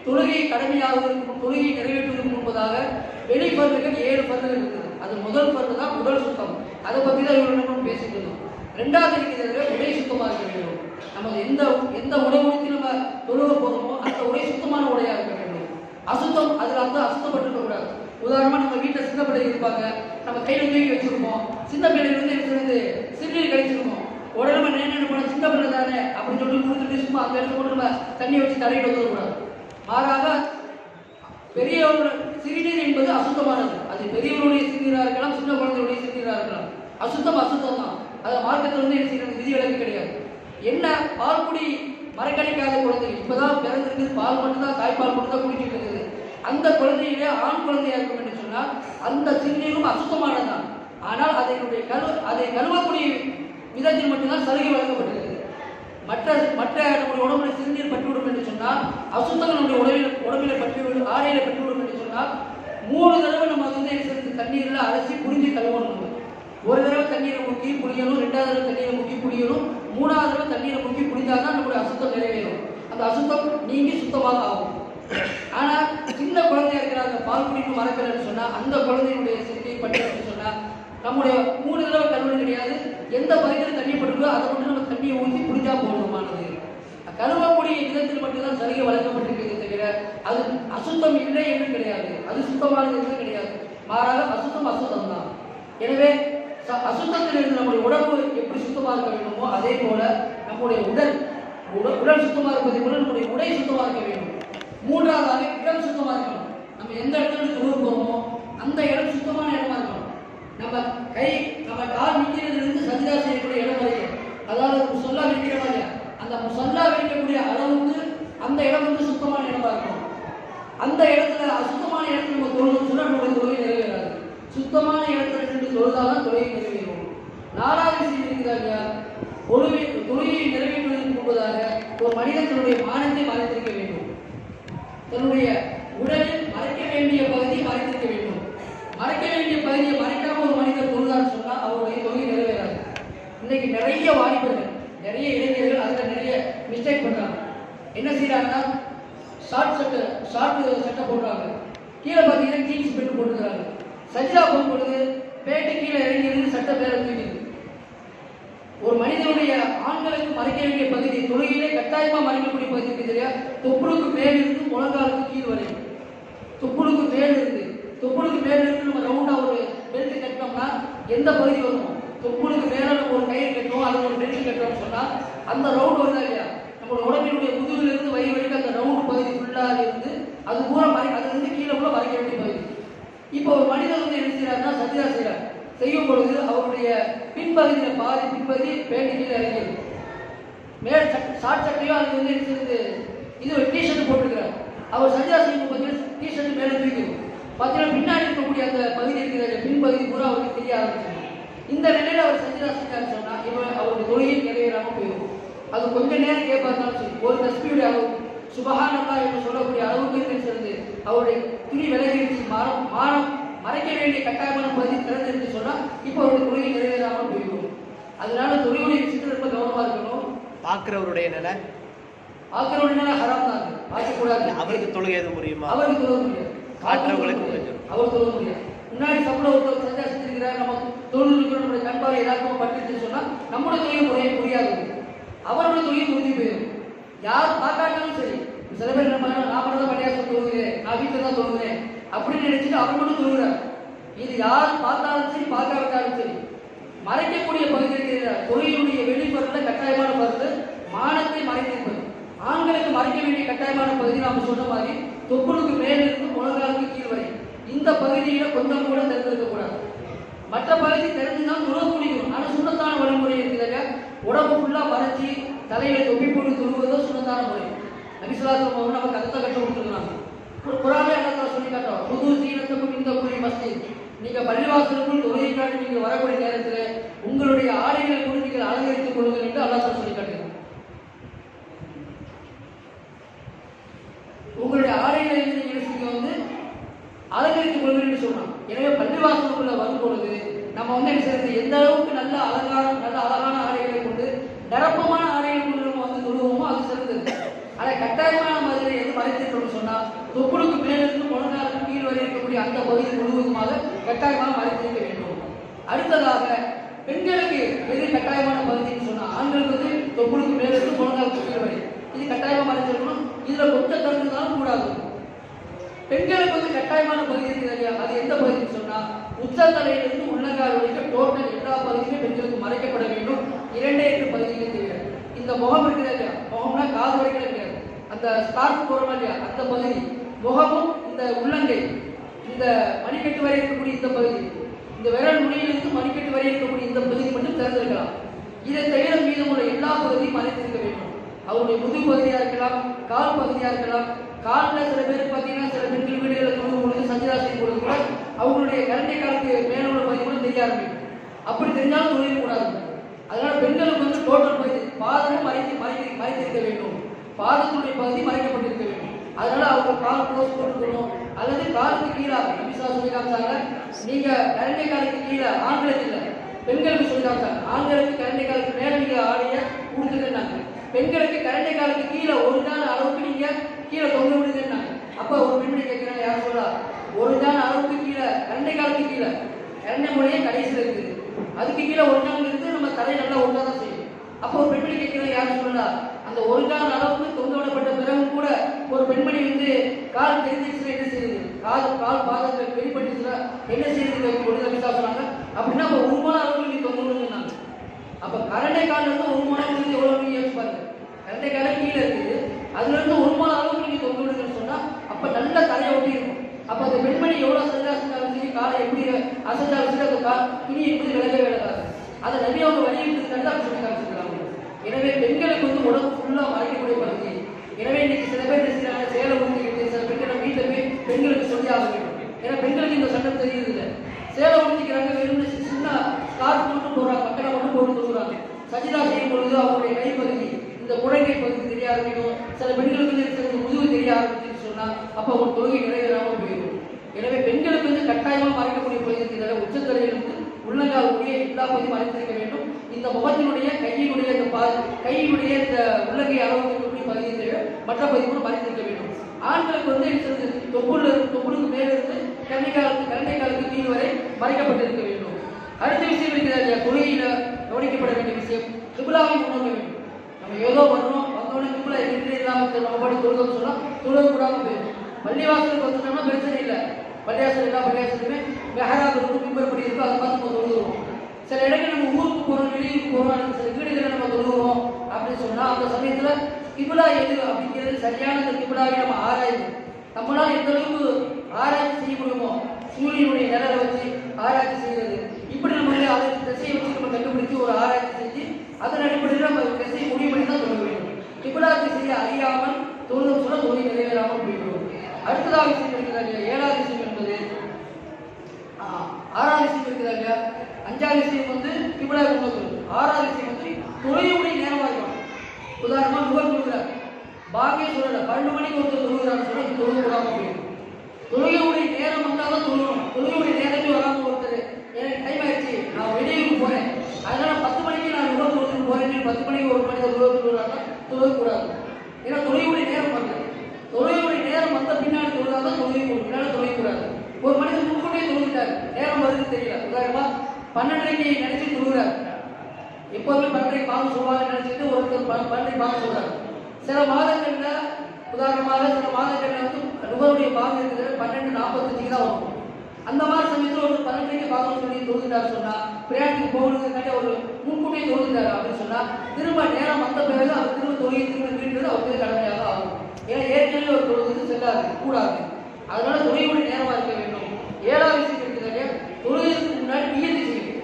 தொழுகை கடமையாவதற்கு, தொழுகை நிறைவேற்றுவதற்கு முன்பதாக வெளிப்பருகள் 7 பருகள் இருக்குது. அது முதல் பருவு தான் உடல் சுத்தம், அதை பற்றி தான் இவர்கள் பேசிட்டு இருந்தோம். 2வது இருக்கிறது உடை சுத்தமாக இருக்க வேண்டும். நம்ம எந்த உடை உடுத்தி நம்ம தொழுக போகிறோமோ அந்த உடை சுத்தமான உடையாக இருக்க வேண்டும். அசுத்தம் அதில் வந்து அசுத்தப்பட்டு கூடாது. உதாரணமாக நம்ம வீட்டில் சின்ன பிள்ளை இருப்பாங்க, நம்ம கையில் தூக்கி வச்சிருப்போம், சின்ன பிள்ளையிலிருந்து இருக்கிறது சிறுநீர் கழிச்சிருப்போம், உடனே நம்ம நேரம் போன சின்ன பிள்ளை தானே அப்படின்னு சொல்லி கொடுத்துட்டு சும்மா அந்த இடத்துல கூட நம்ம தண்ணியை வச்சு தரையில் வந்துடக்கூடாது. மாறாக பெரிய ஒரு சிறுநீர் என்பது அசுத்தமானது, அது அது பெரியவருடைய சிறுநீராக இருக்கலாம், சின்ன குழந்தையுடைய சிறுநீராக இருக்கலாம். அசுத்தம் அசுத்தம் தான். அதை மார்க்கத்தில் வந்து என்ன செய்யறது, விதிவிலக்கு கிடையாது. என்ன பால்குடி மறைக்கணிக்காத குழந்தை இப்பதான் பிறந்திருக்குது, பால் மட்டும்தான், தாய்ப்பால் மட்டும்தான் குடிச்சிட்டு இருக்குது. அந்த குழந்தையிலே ஆண் குழந்தையா இருக்கும் என்று சொன்னால் அந்த சிறுநீரும் அசுத்தமானதான். ஆனால் அதை கழுவக்கூடிய விதத்தில் மட்டும்தான் சலுகை வழங்கப்பட்டிருக்கிறது. மற்ற நம்முடைய உடம்புல சிறுநீர் பட்டுவிடும் என்று சொன்னால், அசுத்தம் நம்முடைய உடம்பில பட்டுவிடும், ஆடையில பட்டுவிடும் என்று சொன்னால் 3 தடவை நம்ம வந்து தண்ணீரில் அலசி புரிஞ்சு கழுவணும். ஒரு தடவை தண்ணீரை முக்கி புளியணும், 2வது தடவை தண்ணீரை முக்கி புளியணும், 3வது தடவை தண்ணீரை முக்கி புளிந்தாதான் நம்முடைய அசுத்தம் நிறைவேறும். அந்த அசுத்தம் நீங்கி சுத்தமாக ஆகும். ஆனால் சின்ன குழந்தையா இருக்கிறாங்க, பால் குடிப்பு மறக்கலன்னு சொன்னா அந்த குழந்தையுடைய சிறுநீரை பட்டு சொன்னா நம்முடைய 3 தடவை கழுவணும் கிடையாது. எந்த பகுதியில் தண்ணி பட்டுக்கோ அதை மட்டும் நம்ம தண்ணியை ஊற்றி புரிஞ்சா போதுமானது. கழுவக்கூடிய விதத்தில் மட்டும்தான் சலுகை வழங்கப்பட்டிருக்கிறது தவிர அது அசுத்தம் இல்லை என்று கிடையாது, அது சுத்தமானது என்று கிடையாது. மாறாக அசுத்தம் அசுத்தம் தான். எனவே அசுத்தத்திலிருந்து நம்முடைய உடம்பு எப்படி சுத்தமாக இருக்க வேண்டுமோ அதே போல நம்முடைய உடல் சுத்தமாக இருப்பதை போல நம்முடைய உடை சுத்தமாக இருக்க வேண்டும். 3வதாக இடம் சுத்தமாக இருக்கணும். நம்ம எந்த இடத்துல தொழுக போறோமோ அந்த இடம் சுத்தமான இடமா இருக்கணும். நம்ம கால் நிற்கிறதுலேருந்து சஜிதா செய்யக்கூடிய இடம் வரைக்கும், அதாவது முசல்லா விரிக்கிறோமா இல்லையா, அந்த முசல்லா விரிக்கக்கூடிய அளவுக்கு அந்த இடம் வந்து சுத்தமான இடமா இருக்கணும். அந்த இடத்துல அசுத்தமான இடத்துல நம்ம தொழுது சொன்னா நம்முடைய தொழுகை நிறைவேறாது. சுத்தமான இடத்துல நின்று தொழுதாதான் தொழுகை நிறைவேறும். 4வது விஷயம் இருக்கிறாங்க, தொழுகையை நிறைவேற்றுவதற்கு முன்பதாக ஒரு மனிதன் தன்னுடைய மானத்தை மறைத்திருக்க வேண்டும். தன்னுடைய உடலில் மறைக்க வேண்டிய பகுதியை மறைத்திருக்க வேண்டும். மறைக்க வேண்டிய பகுதியை மறைக்காம ஒரு மனிதர் தொழுதான்னு சொன்னா அவருடைய தொழுகை நிறைவேறாது. இன்னைக்கு நிறைய வாலிபர்கள், நிறைய இளைஞர்கள் அதில் நிறைய மிஸ்டேக் பண்றாங்க. என்ன செய்யறாங்கன்னா ஷார்ட் சட்டை போடுறாங்க, கீழே பார்த்தீங்கன்னா ஜீன்ஸ் பேண்ட் போட்டுக்கிறாங்க. சஜிதா போகும்பொழுது பேட்டு கீழே இறங்கியிருந்து சட்டை மேலே தூக்கிடுது. ஒரு மனிதனுடைய ஆண்களுக்கு மறைக்க வேண்டிய பகுதி, தொழுகையிலே கட்டாயமா மறைக்கக்கூடிய பகுதி இருக்கு இல்லையா, தொப்புளுக்கு மேல் இருந்து முழங்காலுக்கு கீழ் வரை, தொப்புளுக்கு மேல் இருந்து நம்ம ரவுண்டா ஒரு பெல்ட் கட்டினோம்னா எந்த பகுதி வரும், தொப்புளுக்கு மேல நம்ம ஒரு கயிறு கட்டுவோம், அது ஒரு பெல்ட் கட்டுறோம்னு சொன்னா அந்த ரவுண்ட் வருதா இல்லையா, நம்மளோட உடம்பினுடைய முதுகுல இருந்து வயிறு வரைக்கும் அந்த ரவுண்ட் பகுதி ஃபுல்லாக இருந்து அது பூரா அதுல இருந்து கீழே கூட மறைக்க வேண்டிய பகுதி. இப்போ ஒரு மனிதர் வந்து என்ன செய்யறாருன்னா சஜிதா செய்யும் பொழுது அவருடைய பின்பகுதியில் பாதி பின்பகுதி பேண்ட் கீழே இறங்கிடுது. மேல் ஷார்ட் சட்டையோ அது வந்து என்ன செய்யுது, இது ஒரு டிஷர்ட் போட்டுருக்கிறார். அவர் சஜிதா செய்யும் பார்த்தீங்கன்னா டிஷர்ட் மேலே தூக்கிடும். பார்த்தீங்கன்னா பின்னாடி இருக்கக்கூடிய அந்த பகுதி இருக்கிற பின்பகுதி பூரா அவருக்கு தெரிய ஆரம்பிச்சு. இந்த நிலையில அவர் சஜிதா செஞ்சாருன்னு சொன்னா இவர் அவருடைய தொழிலை நிறைவேறாமல் போயிடும். அது கொஞ்ச நேரம் கேட்பாருந்தாலும் சரி, ஒரு தஸ்பியுடைய அளவு சுபஹானல்லாஹ் என்று சொல்லக்கூடிய அளவுக்கு சேர்ந்து அவருடைய துணி விலகிடுச்சு, மறைக்க வேண்டிய கட்டாயமான பகுதி திறந்து சொன்னா இப்போ அவருடைய தொழிலை நிறைவேறாமல் போயிடும். அதனால தொழிலுடைய விஷயத்தில் ரொம்ப கவனமா இருக்கணும். பார்க்கிறவருடைய நிலை ஹராம் தான், பார்க்கக்கூடாது. அவருக்கு தொழுகை எதுவும் முடியுமா? அவருக்கு தொழுக முடியாது, காட்டுறவங்களுக்கு முடியும், அவர் தொழுக முடியாது. முன்னாடி சம்பளம் ஒருத்தர் சஜா செஞ்சிருக்கிறார், நம்ம தொழிலுக்கு நம்முடைய கண்பாவை எல்லாருக்கும் பட்டுச்சுன்னு சொன்னா நம்முடைய தொழில் முறையை புரியாது, அவருடைய தொழில் முடிஞ்சு போயிடும். யார் பார்க்காட்டாலும் சரி, சில பேர் நம்ம நான் தான் பள்ளியாசம் தொழுகிறேன், நான் வீட்டில் தான் தொழுகிறேன் அப்படின்னு நினைச்சிட்டு அவர் மட்டும் தொழுகிறார். இது யார் பார்த்தாலும் சரி பார்க்காவிட்டாலும் சரி மறைக்கக்கூடிய பகுதி இருக்கிற தொழிலுடைய வெளிப்பொருள் கட்டாயமான பருத்து மானத்தை மறைத்திருப்பது. ஆண்களுக்கு மறைக்க வேண்டிய கட்டாயமான பகுதி நாம் சொன்ன மாதிரி தொப்புளுக்கு மேலிருந்து முழங்காலுக்கு கீழ் வரை இந்த பகுதியில கொஞ்சம் கூட திறந்திருக்க கூடாது. மற்ற பகுதி தெரிஞ்சுதான் துணை குடிக்கணும். ஆனால் சுண்ணத்தான வழிமுறை இருக்கிறத உடம்பு ஃபுல்லா மறைச்சி தலையில தொப்பி போட்டு துருவதோ சுண்ணத்தான முறை. நபிசுல்லாஹு நமக்கு அதை கட்ட கொடுத்துருக்காங்க. குரானே அல்லாஹ் சொல்லி காட்டுறோம், புது சீனத்துக்கும் இந்த குழி மஸ்ஜித், நீங்க பள்ளிவாசலுக்குள் தொழுகை காட்டி நீங்க வரக்கூடிய நேரத்தில் உங்களுடைய ஆடைகளை கூட நீங்கள் அலங்கரித்துக் கொள்ளுங்கள் என்று அல்லாஹ் சொல்லி காட்டுகிறார். உங்களுடைய ஆடைகளை நீங்க வந்து அலங்கரித்துக் கொள்ளுங்கள் என்று சொன்னான். எனவே பள்ளிவாசலுக்குள்ள வரும் பொழுது நம்ம வந்து என்ன செய்யறது, எந்த அளவுக்கு நல்ல அழகான ஆடைகளை கொண்டு நிரப்பமான ஆடைகளை கொண்டு நம்ம வந்து தொழுவோமோ அது சிறந்தது. ஆனால் கட்டாயமான மாதிரி எது மறைத்திருக்கணும்னு சொன்னா தொப்புளுக்கு மேலிருந்து முழங்காலுக்கு கீழ் வரை இருக்கக்கூடிய அந்த பகுதி முழுவதுமாக கட்டாயமாக மறைத்திருக்க வேண்டும். அடுத்ததாக பெண்களுக்கு எது கட்டாயமான பகுதின்னு சொன்னா ஆண்களுக்கு வந்து தொப்புளுக்கு மேலிருந்து முழங்காலுக்கு கீழ் வரை இது கட்டாயமாக மறைச்சிருக்கணும். இதுல கொத்த கருதுனாலும் கூடாது. பெண்களுக்கு வந்து கட்டாயமான பகுதி இருக்குது இல்லையா, அது எந்த பகுதின்னு சொன்னா உச்சத்தலையிலிருந்து உள்ளங்கால் வரைக்கும் டோட்டல் எல்லா பகுதியுமே பெண்களுக்கு மறைக்கப்பட வேண்டும். 2 பகுதிகள் தெரியாது. இந்த முகம் இருக்கிறது இல்லையா, முகம்னா காது வரைக்கும் கிடையாது, அந்த ஸ்கார்ஃப் போறோமா இல்லையா அந்த பகுதி முகமும் இந்த உள்ளங்கை இந்த மணிக்கட்டு வரை இருக்கக்கூடிய இந்த பகுதி, இந்த விரல் நுனியிலிருந்து மணிக்கட்டு வரை இருக்கக்கூடிய இந்த பகுதி மட்டும் திறந்திருக்கலாம். இதை தவிர மீதமுள்ள எல்லா பகுதியும் மறைத்திருக்க வேண்டும். அவருடைய முதுகு பகுதியாக இருக்கலாம், கால் பகுதியாக இருக்கலாம். காலில் சில பேர் பார்த்தீங்கன்னா சில பெண்கள் வீடுகளில் தொழுகும் பொழுது சஞ்சிதா செய்யும் பொழுது கூட அவங்களுடைய கரண்டை காலுக்கு மேல உள்ள பகுதி கூட தெரிய ஆரம்பிக்கும். அப்படி தெரிஞ்சாலும் தொழில் அதனால பெண்களுக்கு வந்து டோட்டல் பகுதி பாதமும் மறைத்திருக்க வேண்டும். பாதத்துடைய பகுதி மறைக்கப்பட்டிருக்க வேண்டும். அதனால அவங்க கால் க்ளோஸ் போட்டுக்கணும். அல்லது காலுக்கு கீழே நபிசா சொல்லி காமிச்சாங்க, நீங்க கரண்டை காலுக்கு கீழே ஆண்களுக்கு இல்லை பெண்களுக்கு சொல்லி காமிச்சாங்க. ஆண்களுக்கு கரண்டை காலுக்கு மேல நீங்க ஆடைய கொடுத்துருந்தாங்க. பெண்களுக்கு கரண்டை காலுக்கு கீழே ஒரு ஜான் அளவுக்கு நீங்க கீழே தொங்க விடுதுன்னாங்க. அப்ப ஒரு பெண்மணி கேட்கிறாங்க, யார் சொல்றா? ஒரு ஜான் அளவுக்கு கீழே கரண்டை காலுக்கு கீழே கரண்டை முறையே கடைசியில் இருக்குது, அதுக்கு கீழே ஒரு ஜான் இருந்து நம்ம தலை நல்லா ஒன்றா தான் செய்யும். அப்போ ஒரு பெண்மணி கேட்கிறாங்க, யார் சொல்லா? அந்த ஒரு ஜான் அளவுக்கு தொங்க விடப்பட்ட பிறகு கூட ஒரு பெண்மணி வந்து கால் தெரிஞ்சிச்சுன்னா என்ன செய்யுது? கால் பாதங்கள் வெளிப்பட்டுச்சுன்னா என்ன செய்யுது? சொன்னாங்க. அப்படின்னா அப்போ ஒரு மணி அளவுக்கு நீ தொங்க விடுங்கன்னாங்க. அப்ப கரண்டை கால இருந்து ஒரு மணி அளவுக்கு எவ்வளவு யோசிச்சு பாருங்க. கரண்டை கால கீழே இருக்குது, அதுல இருந்து ஒரு மணி அளவுக்கு நீங்க தொங்க விடுங்கன்னு சொன்னா அப்ப நல்ல தலையை ஒட்டி இருக்கும். அப்ப அந்த பெண்மணி எவ்வளவு சரியா செஞ்சாலும் சரி, காலை எப்படி அசைஞ்சாலும் சரி, அந்த துணி எப்படி விலகவே விலகாது. அதை நிறைய அவங்க வலியுறுத்தி தான் சொல்லி காமிச்சிருக்காங்க. எனவே பெண்களுக்கு வந்து உடம்பு ஃபுல்லா மறைக்கக்கூடிய பகுதி. எனவே இன்னைக்கு சில பேர் சேலை உடுத்திக்கிட்டு சில பெண்கள் வீட்டில் போய் பெண்களுக்கு சொல்லி ஆக வேண்டும். ஏன்னா பெண்களுக்கு இந்த சட்டம் தெரியுது இல்லை. சேலை உடுத்திக்கிறாங்க, வெறும் சின்ன ஸ்கார்ஃப் மட்டும் போடுறாங்க, மக்களை மட்டும் போட்டு கொடுக்குறாங்க. சஜிதா செய்யும் பொழுது அவங்களுடைய கைப்பகுதி இந்த முழங்கை பகுதி தெரிய ஆரம்பிக்கும். சில பெண்களுக்கு வந்து முதுகு தெரிய ஆரம்பிச்சுன்னு சொன்னா அப்ப அவங்க தொழுகை நிறைவேறாமல் போயிடும். எனவே பெண்களுக்கு வந்து கட்டாயமாக மறைக்கக்கூடிய பகுதி உச்சத்தலையிலிருந்து உள்ளங்காலுடைய எல்லா பகுதியும் மறைத்திருக்க வேண்டும். இந்த முகத்தினுடைய கையினுடைய கையினுடைய இந்த உள்ளங்கை அளவுக்கு இருக்கக்கூடிய பகுதியை தவிர மற்ற பகுதி கூட மறைத்திருக்க வேண்டும். ஆண்களுக்கு வந்து தொப்புளுக்கு மேல இருந்து கரண்டை காலுக்கு கீழ் வரை மறைக்கப்பட்டிருக்க வேண்டும். அடுத்த விஷயம் இருக்கிறது, தொழுகையில கவனிக்கப்பட வேண்டிய விஷயம், கிபிலாவை முன்னோக்க வேண்டும். நம்ம ஏதோ வந்தோடனே கிபிலா எங்கிட்டே இல்லாமல் நம்ம பாடி தொழுகன்னு சொன்னா தொழுக கூடாம போயிடும். பள்ளிவாசலுக்கு வந்துட்டோம்னா பிரச்சனை இல்லை. பள்ளிவாசலுமே மெஹராப் இருக்கும், மிம்பர் படி இருக்கும், அதை பார்த்து நம்ம தொழுகிறோம். சில இடங்கள் நம்ம ஊருக்கு போறோம், வெளியூருக்கு போறோம், சில வீடுகளை நம்ம தொழுகிறோம் அப்படின்னு சொன்னா அந்த சமயத்துல கிபிலா எது அப்படிங்கிறது சரியான அந்த கிபிலாவை நம்ம ஆராய்ந்து நம்மளால் எந்த அளவுக்கு ஆராய்ச்சி செய்ய முடியுமோ சூரியனுடைய நிழலை வச்சு ஆராய்ச்சி செய்கிறது. இப்படி நம்ம அதை திசையை வச்சு நம்ம கண்டுபிடிச்சு ஒரு ஆராய்ச்சி செஞ்சு அதன் அடிப்படையில் நம்ம திசையை முடிவு பண்ணி தான் சொல்ல வேண்டும். கிபிலா திசையை அறியாமல் தொழுதும் சொல்ல தொழில் நிறைவேறாமல் போய்விடும். அடுத்ததாக விஷயம் இருக்கிறாங்க, ஏழாவது விஷயம் என்பது ஆறாவது விஷயம் இருக்கிறதா இல்லையா? அஞ்சாவது விஷயம் வந்து கிபிலா முன்னோக்குறது. ஆறாவது விஷயம் வந்து தொழிலுடைய நேரமாக இருக்கணும். உதாரணமா நுகர் கொடுக்குறாரு, பாக்கிய சொல்லல 12 மணிக்கு ஒருத்தர் தொழுகிறான்னு சொன்னா இது தொழுக விடாம போயிடும். தொழுகையுடைய நேரம் வந்தாதான் தொழுகணும். தொழுகையுடைய நேரமே வராமல் ஒருத்தர் எனக்கு டைம் ஆயிடுச்சு, நான் வெளியூருக்கு போறேன், அதனால 10 மணிக்கு நான் நுகர் தொழுக்கு போறேன், 10 மணிக்கு ஒரு மணிக்கு தொழுகிறாங்கன்னா தொழுகக்கூடாது. ஏன்னா தொழுகையுடைய நேரம் வரல. தொழுகையுடைய நேரம் வந்த பின்னாடி தொழுதாதான் தொழுகை பின்னாடி தொழுகக்கூடாது. ஒரு மனிதன் முன்கூட்டியே தொழுகிட்டாரு, நேரம் வருதுன்னு தெரியல. உதாரணமா 12 நினைச்சு தொழுகிறார். எப்போதுமே 12 பாகம் சொல்லுவாங்க நினைச்சிட்டு ஒருத்தர் 12 பாகம் சொல்றாரு. சில மாதங்கள்ல உதாரணமாக சில மாதங்கள்ல வந்து நுகருடைய பாகம் இருக்கிறது 12:45 தான் வரும். அந்த மாதிரி சமயத்தில் ஒரு 12 பாகம் சொல்லி தொழுதுட்டாரு சொன்னா பிரயாணத்துக்கு போகணுங்கிறதுக்காண்டி ஒரு முன்கூட்டியே தொழுதுட்டாரு அப்படின்னு சொன்னா திரும்ப நேரம் வந்த பிறகு அவர் திரும்ப தொழுகை திரும்ப மீண்டும் அவருக்கு கடமையாக ஆகும். ஏன்னா ஏற்கனவே ஒரு தொழுது செல்லாது கூடாது. அதனால தொழுகையுடைய நேரமா இருக்க வேண்டும். ஏழாவது விஷயம் இருக்கிறது, தொழுகைக்கு முன்னாடி நியதி செய்யும்.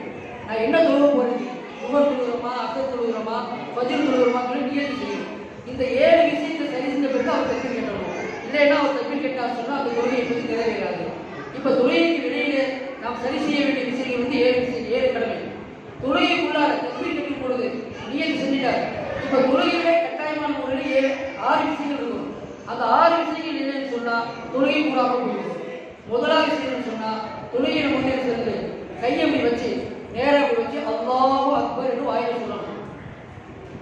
நான் என்ன தொழுக போறேன், நுகர் தொழுகிறோமா, அசர் தொழுகிறோமா, ஃபஜ்ர் தொழுகிறோமா நியதி செய்யும். இந்த 7 விஷயத்தை சரி செஞ்ச பிறகு அவர் தக்பீர் கட்டணும். இல்லைன்னா அவர் தக்பீர் கட்டார் சொன்னா அந்த தொழுகை பற்றி நிறைவேறாது. இப்ப தொழுகைக்கு வெளியிலே நாம் சரி செய்ய வேண்டிய விஷயங்கள் வந்து 7 கடமை. தொழுகைக்குள்ளார தக்பீர் கட்டும் பொழுது நியதி செஞ்சிட்டார். இப்ப தொழுகையிலே கட்டாயமான முறையில் 6 விஷயங்கள் இருக்கும். அந்த 6 விஷயங்கள் என்னன்னு சொன்னா தொழுகை கூடாமல் போயிடும். முதலாவது விஷயம் சொன்னா தொழுகையை முன்னே சென்று கையை அப்படி வச்சு நேரம் அப்படி வச்சு அல்லாஹு அக்பர் என்று வாயில சொல்லணும்.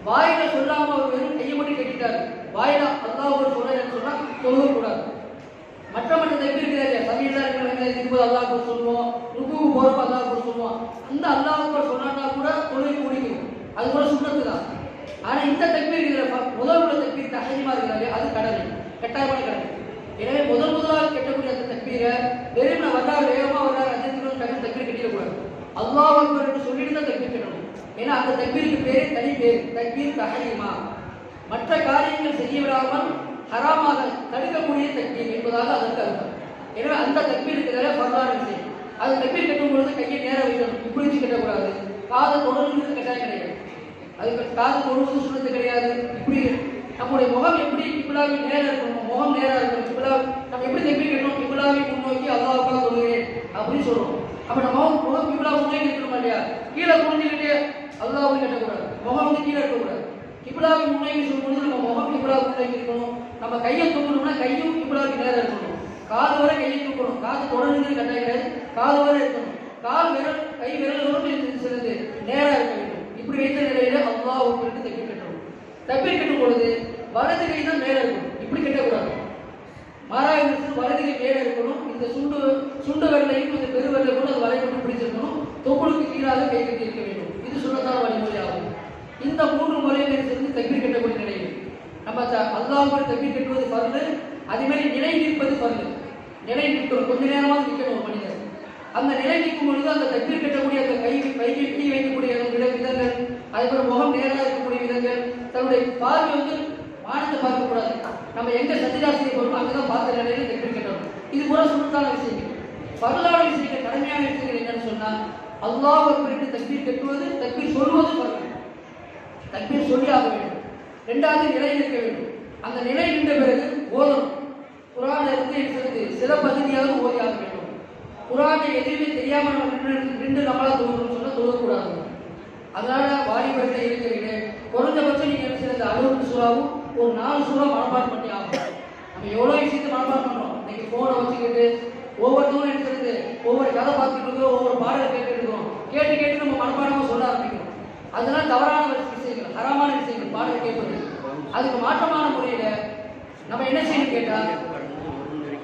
வாயில சொல்லாம அவர் வெறும் கையை மட்டும் கட்டிட்டாரு, வாயில அல்லாஹ் சொல்றேன்னு சொன்னா தொழுக கூடாது. மற்ற தக்பீர் இருக்கிறாரு, சமயத்தில் இருக்கும்போது அல்லாஹ் அக்பர் சொல்லுவோம், ருக்குவுக்கு போறப்ப அல்லாஹ் அக்பர் சொல்லுவோம். அந்த அல்லாஹ் அக்பர் சொன்னா கூட தொழுகை முடிக்கும், அது கூட சுண்ணத்து தான். ஆனா இந்த தக்பீர் இருக்கிற முதல் உள்ள தக்பீர் தஹரீமா இருக்கிறாரு, அது கடமை, கட்டாயமான கடமை. எனவே முதலாக கட்டக்கூடிய அந்த தக்பீரை வெறும் வந்தால் வேகமா வந்தால் அஜத்துக்கு தக்பீர் கட்டிடக்கூடாது. அல்லாஹ் அக்பர் என்று சொல்லிட்டு தான் தக்பீர் கட்டணும். ஏன்னா அந்த தக்பீருக்கு பேரு தனி பேர், தக்பீர் தஹரீமா. மற்ற காரியங்கள் செய்ய விடாமல் ஹராமாக தடுக்கக்கூடிய தக்பீர் என்பதாக அதற்கு அர்த்தம். எனவே அந்த தக்பீர் இருக்கிறதால ஃபர்லான விஷயம். அது தக்பீர் கட்டும் பொழுது கையை நேராக வைக்கணும், இப்படி வச்சு கட்டக்கூடாது. காதை தொடர்ந்து கட்டாயம் கிடையாது, அதுக்கு காது தொழுவது சுண்ணத்து கிடையாது. இப்படி நம்முடைய முகம் எப்படி கிபிலாவை நேராக இருக்கணும், முகம் நேராக இருக்கணும். கிபிலா நம்ம எப்படி தக்பீர் கட்டணும், கிபிலாவை முன்னோக்கி அல்லாஹ்வுக்காக தொழுகிறேன் அப்படின்னு சொல்றோம். அப்ப நம்ம முகம் கிபிலா முன்னோக்கி இருக்கணும் இல்லையா, கீழே குனிஞ்சுக்கிட்டு அல்லாஹ்வை கட்டக்கூடாது, முகம் வந்து கீழே இருக்கக்கூடாது. கிபிலாவை முன்னோக்கி சொல்லும்போது நம்ம முகம் கிபிலா முன்னோக்கி இருக்கணும். நம்ம கையை தூக்கணும்னா கையும் கிபிலாவுக்கு நேராக இருக்கணும். காது வரை கையை தூக்கணும், காது தொடர்ந்து கட்டாயம் கிடையாது, காது வரை இருக்கணும். கால் விரல் கை விரல்களோடு சிறந்து நேராக இருக்க வேண்டும். இப்படி வைத்த நிலையில அல்லாஹ் தக்பீர் கட்டணும். தக்பீர் கட்டும் பொழுது வலது கை தான் மேல இருக்கணும், இப்படி கட்டக்கூடாது. மாறாக வலது கை மேல இருக்கணும். இந்த சுண்டு விரலையும் இந்த பெருவிரலை கூட அது வலை கொண்டு பிடிச்சிருக்கணும். தொப்புளுக்கு கீழாக கை கட்டி இருக்க வேண்டும். இது சுன்னத்தான வழிமுறை ஆகும். இந்த 3 முறைகளை சேர்ந்து தக்பீர் கட்டக்கூடிய நிலையில் நம்ம அல்லாஹ்வுக்கு தக்பீர் கட்டுவது ஃபர்து. அதே மாதிரி நிலை நிற்பது ஃபர்து. நிலை நிற்கணும், கொஞ்ச நேரமாக நிற்கணும் ஒரு மனிதர். அந்த நிலை நிற்கும் பொழுது அந்த தக்பீர் கட்டக்கூடிய அந்த கையை கீழ் வைக்கக்கூடிய விதங்கள், அதேபோல முகம் நேராக இருக்கக்கூடிய விதங்கள், தன்னுடைய பார்வை வந்து வானத்தை பார்க்கக்கூடாது. நம்ம எங்க சஜிதா செய்ய போறோமோ அங்கதான் பார்த்த நிலையில தக்பீர் கட்டணும். இது போல சுன்னத்தான விஷயங்கள். ஃபர்லான விஷயங்கள், கடமையான விஷயங்கள் என்னன்னு சொன்னா அல்லாஹ் அக்பர் தக்பீர் கட்டுவது, தக்பீர் சொல்வது ஃபர்து. தக்பீர் சொல்லி ஆக வேண்டும். 2வது நிலை நிற்க வேண்டும். அந்த நிலை நின்ற பிறகு ஓதணும். குர்ஆனை இருந்து சில பகுதியாக ஓதி ஆக வேண்டும். குர்ஆனை எதுவுமே தெரியாம நம்ம நின்று நம்மளா தொழுகணும்னு சொன்னா தொழக்கூடாது. அதனால வாலிபர்களை இருக்கிறீங்க, குறைஞ்சபட்சம் நீங்க என்ன செய்யறது, 60 சூறாவும் ஒரு 4 சூறா மனப்பாடம் பண்ணி ஆகும். நம்ம எவ்வளவு விஷயத்தை மனப்பாடம் பண்றோம். இன்னைக்கு போனை வச்சுக்கிட்டு ஒவ்வொருத்தரும் என்ன செய்யறது, ஒவ்வொரு கதை பார்த்துட்டு இருக்கோம், ஒவ்வொரு பாடலை கேட்டுட்டு இருக்கோம். கேட்டு நம்ம மனப்பாடமா சொல்ல ஆரம்பிக்கிறோம். அதெல்லாம் தவறான விஷயங்கள், ஹராமான விஷயங்கள். பாடல் கேட்பது அதுக்கு மாற்றமான முறையில நம்ம என்ன செய்யணும் கேட்டா,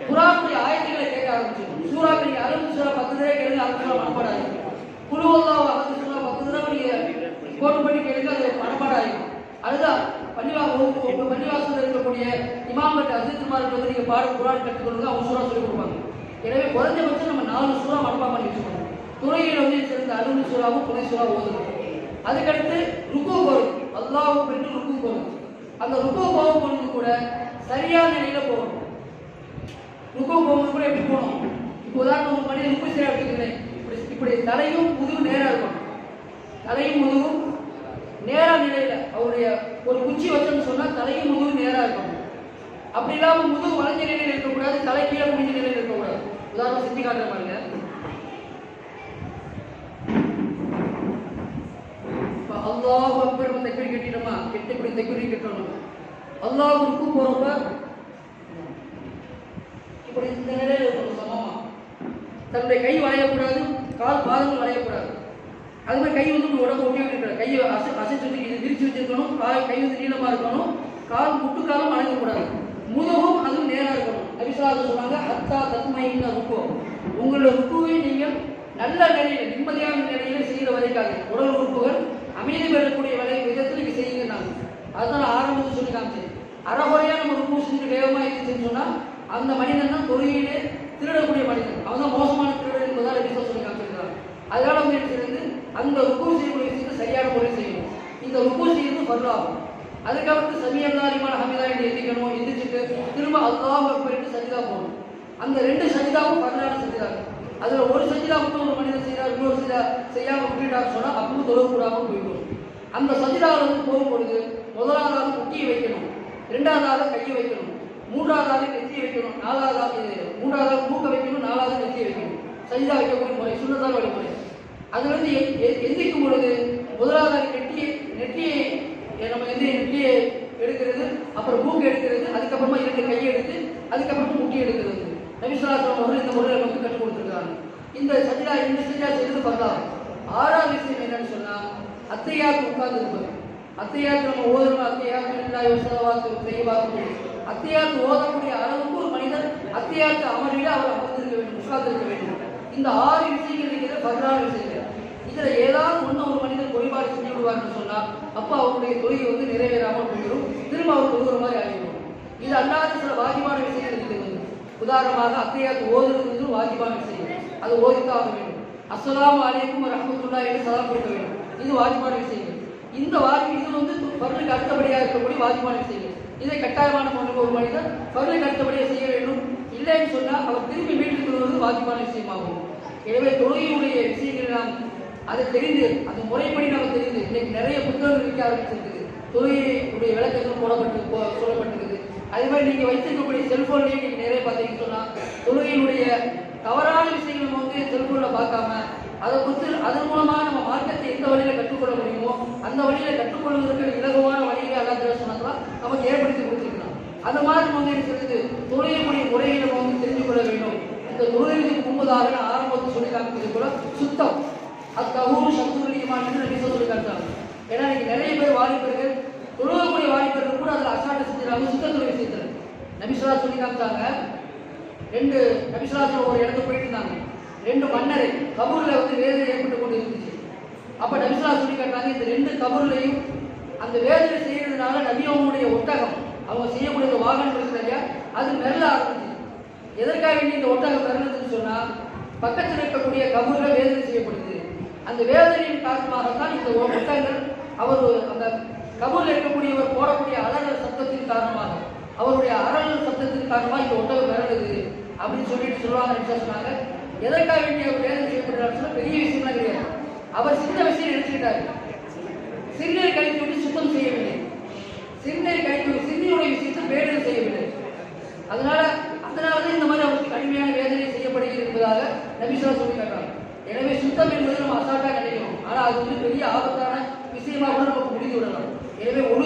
குர்ஆனுடைய ஆயத்துக்களை கேட்க ஆரம்பிச்சிடும். சூறாக்கள் 60 சூறா 10 தடவை கேளுங்க, 60 சூறா மனப்பாடம் ஆகும். குல் ஹுவல்லாஹு அஹத் சூறா 10 தடவை நீங்க கோட் பண்ணி கேளுங்க, அது மனப்பாடம் ஆகும். அதுதான் பள்ளிவாசல் இருக்கக்கூடிய இமாம்கள் அஜித்மார்கள் வந்து நீங்க பாட குர்ஆன் கற்றுக்கொள்ளுங்க, அவங்க சூறா சொல்லி கொடுப்பாங்க. எனவே குறைஞ்சபட்சம் நம்ம 4 சூறா மனப்பாடம் பண்ணி வச்சுக்கணும். துறையில் வந்து சேர்ந்த 60 சூறாவும் துணை சூறா ஓதுங்க. அதுக்கடுத்து ருக்கு போகும், அல்லாஹ் பெற்று ருக்கு போகும். அந்த ருக்கு போகும் பொழுது கூட சரியான நிலையில போகணும். ருக்கு போகும்போது கூட எப்படி போகணும், இப்போ உதாரணம் ஒரு மனிதன் ருக்கு செய்ய எடுத்துக்கிறேன், இப்படி தலையும் முதுகும் நேரா இருக்கும். தலையும் முதுகும் நேரா நிலையில அவருடைய ஒரு குச்சி வச்சோம்னு சொன்னா தலையும் முதுகும் நேரா இருக்கும். அப்படி இல்லாம முதுகு வளைஞ்ச நிலையில் இருக்கக்கூடாது, தலை கீழே முடிஞ்ச நிலையில் இருக்கக்கூடாது. உதாரணம் செஞ்சு காட்டுற பாருங்க. அல்லாஹ் அக்பர் தக்பீர் கட்டிட்டோமா, இப்படி தக்பீர் கட்டணும். அல்லாஹ் ருக்கு போறப்ப இப்படி இந்த நிலையில இருக்கணும் சமமா. தன்னுடைய கை வளையக்கூடாது, கால் பாதங்கள் வளையக்கூடாது. அது மாதிரி கை வந்து உடம்பு ஒட்டி இருக்கக்கூடாது. கையை அசைச்சு விரிச்சு வச்சிருக்கணும். கை வந்து நீளமா இருக்கணும். கால் முட்டுக்காலும் வளையக்கூடாது. முதுகும் அதுவும் நேரா இருக்கணும். நபி ஸல்லல்லாஹு அலைஹி வஸல்லம் சொன்னாங்க, ஹத்தா தத்மையின்ன ருக்கு, உங்களுடைய ருக்குவை நீங்கள் நல்ல நிலையில நிம்மதியான நிலையில செய்கிற வரைக்காது. உடல் உறுப்புகள் அமைதி பெறக்கூடிய விதத்தில் நீங்க செய்யுங்க. அதுதான் ஆரம்பத்தில் சொல்லி காமிச்சேன். அறகுறையா நம்ம ருக்கு செஞ்சு வேகமா இருந்துச்சுன்னு சொன்னா அந்த மனிதன் தான் தொழுகையிலே திருடக்கூடிய மனிதன், அவன் தான் மோசமான திருடன் என்பதால் எப்படி சொல்லி காமிச்சிருக்காங்க. அதனால வந்து என்ன செய்யறது, அந்த ருக்கு செய்யக்கூடிய விஷயத்தை சரியான முறை செய்யணும். இந்த ருக்கு செய்யறது ஃபர்லாகும். அதுக்கப்புறம் சமி அல்லாஹ் லிமன் ஹமிதா என்று எந்திக்கணும். எந்திரிச்சுட்டு திரும்ப அல்லாஹ் அக்பர் என்று சஜிதா போகணும். அந்த 2 சஜிதாவும் ஃபர்லான சஜிதா. அதுல ஒரு சஜிதா மட்டும் ஒரு மனிதன் செய்யறார், இன்னொரு சஜிதா செய்யாம விட்டுட்டான்னு சொன்னா அப்பவும் தொழக்கூடாமல் போய்விடும். அந்த சஜிதாவில் வந்து போகும்பொழுது முதலாவதாக முட்டியை வைக்கணும், 2வதாக கையை வைக்கணும், 3வதாக நெத்தியை வைக்கணும், 3வதாக மூக்க வைக்கணும், 4வது நெத்தியை வைக்கணும். சஜிதா வைக்கக்கூடிய முறை சுன்னத்தான வழிமுறை. அது வந்து எந்திக்கும் பொழுது முதலாவதாக நெற்றியை நம்ம நெற்றியை எடுக்கிறது, அப்புறம் மூக்கு எடுக்கிறது, அதுக்கப்புறமா 2 கையை எடுத்து அதுக்கப்புறமா முட்டி எடுக்கிறது. நபி ஸல்லல்லாஹு அலைஹி வஸல்லம் அவர்கள் இந்த முறையை நமக்கு கற்றுக் கொடுத்துருக்காங்க. இந்த சஜிதா செய்யறது ஃபர்லாகும். 6வது விஷயம் என்னன்னு சொன்னா அத்தையாத்து உட்கார்ந்து இருப்பது. அத்தையாத்து நம்ம ஓதுறோம், அத்தையாத்து இல்லாஹி வஸல்லவாத்து தையபாத்து. அத்தையாத்து ஓதக்கூடிய அளவுக்கு ஒரு மனிதர் அத்தையாத்து அமர்வில அவர் அமர்ந்திருக்க வேண்டும், உட்கார்ந்திருக்க வேண்டும். இந்த 6 விஷயங்கள் இருக்கிற ஃபர்லான விஷயங்கள். இதுல ஏதாவது ஒண்ணு ஒரு மனிதர் குறைபாடு செஞ்சு விடுவார்னு சொன்னா அப்ப அவருடைய தொழுகை வந்து நிறைவேறாமல் போயிடும், திரும்ப அவர் தொழுகிற மாதிரி ஆகிடும். இது அல்லாத சில வாஜிபான விஷயங்கள் இருக்குது. உதாரணமாக அத்தையாத்து ஓதுறது வந்து வாஜிபான விஷயம், அது ஓதித்தாக வேண்டும். அஸ்ஸலாமு அலைக்கும் வரஹ்மத்துல்லாஹி என்று சலாம் கொடுக்க வேண்டும், இது வாஜிபான விஷயங்கள். இந்த இது வந்து ஃபர்லுக்கு அடுத்தபடியாக இருக்கக்கூடிய வாஜிபான விஷயங்கள். இதை கட்டாயமான முறையில் ஒரு மனிதர் ஃபர்லுக்கு அடுத்தபடியாக செய்ய வேண்டும். இல்லைன்னு சொன்னால் அவர் திரும்பி வீட்டுக்கு வருவது வாஜிபான விஷயமாகும். எனவே தொழுகையுடைய விஷயங்கள் நாம் அதை தெரிந்து அந்த முறைப்படி நம்ம தெரிந்து இன்னைக்கு நிறைய புத்தகங்கள் இருக்க ஆரம்பிச்சிருக்குது. தொழுகையுடைய விளக்கங்கள் சொல்லப்பட்டிருக்குது. அதே மாதிரி நீங்க வைத்திருக்கக்கூடிய செல்போன்லேயே நீங்க நிறைய பார்த்தீங்கன்னு சொன்னா தொழுகையினுடைய தவறான விஷயங்கள் நம்ம வந்து செல்போன்ல பார்க்காம அதை குறித்து அதன் மூலமாக நம்ம மார்க்கத்தை எந்த வழியில கற்றுக்கொள்ள முடியுமோ அந்த வழியில கற்றுக்கொள்வதற்கு இலகுவான வழிகளை அல்லா சொன்னா நமக்கு ஏற்படுத்தி கொடுத்துருக்கலாம். அந்த மாதிரி நம்ம வந்து சொல்லுது தொழுகையுடைய முறையை நம்ம வந்து தெரிந்து கொள்ள வேண்டும். இந்த தொழுகைக்கு முன்பதாக நான் ஆரம்பத்தில் சொல்லி காமிக்கிறது கூட சுத்தம் அத்தகூறு சத்துரியமான என்று நபி சொல்லி காட்டாங்க. ஏன்னா இன்னைக்கு நிறைய பேர் வாலிபர்கள் தொழுகக்கூடிய வாலிபர்கள் கூட அதில் அசாட்டை செஞ்சுறாங்க. சுத்தத்துறை விஷயத்தில் நபிசுல்லா சொல்லி காமிச்சாங்க. நபிசுல்லா ஒரு இடத்துக்கு போயிட்டு இருந்தாங்க. 2 மன்னரை கபூர்ல வந்து வேதனை ஏற்பட்டு கொண்டு இருந்துச்சு. அப்ப நபிசுல்லா சொல்லி காட்டாங்க இந்த 2 கபூர்லையும் அந்த வேதனை செய்யறதுனால நபி அவங்களுடைய ஒட்டகம் அவங்க செய்யக்கூடிய வாகனம் இருக்குது இல்லையா அது மெல்ல ஆரம்பிச்சு. எதற்காக வேண்டி இந்த ஒட்டகம் மெல்லதுன்னு சொன்னா பக்கத்தில் இருக்கக்கூடிய கபூர்ல வேதனை செய்யப்படுது. அந்த வேதனையின் காரணமாகத்தான் இந்த ஒட்டகங்கள் அவர் அந்த கபூர்ல இருக்கக்கூடியவர் போடக்கூடிய அலறல் சத்தத்தின் காரணமாக அவருடைய அலறல் சத்தத்தின் காரணமாக இந்த ஒட்டகம் விரலுது அப்படின்னு சொல்லிட்டு சொல்லுவாங்க. சொன்னாங்க எதற்காக வேண்டிய அவர் வேதனை செய்யப்படுறாரு சொன்னா பெரிய விஷயம்லாம் கிடையாது. அவர் சின்ன விஷயம் நினைச்சுக்கிட்டாரு. சிறுநீர் கழித்து விட்டு சுத்தம் செய்யவில்லை. சிறுநீர் கழித்து சிறுநீருடைய விஷயத்தை வேதனை செய்யவில்லை. அதனாலதான் இந்த மாதிரி அவருக்கு கடுமையான வேதனை செய்யப்படுகிறது என்பதாக நபிசுல்லா சொல்லி காட்டுறாங்க. எனவே சுத்தம் என்பது நம்ம அசால்ட்டா நினைக்கிறோம். ஆனா அது வந்து பெரிய ஆபத்தான விஷயமா கூட நமக்கு முடிந்து விடலாம். எனவே ஒரு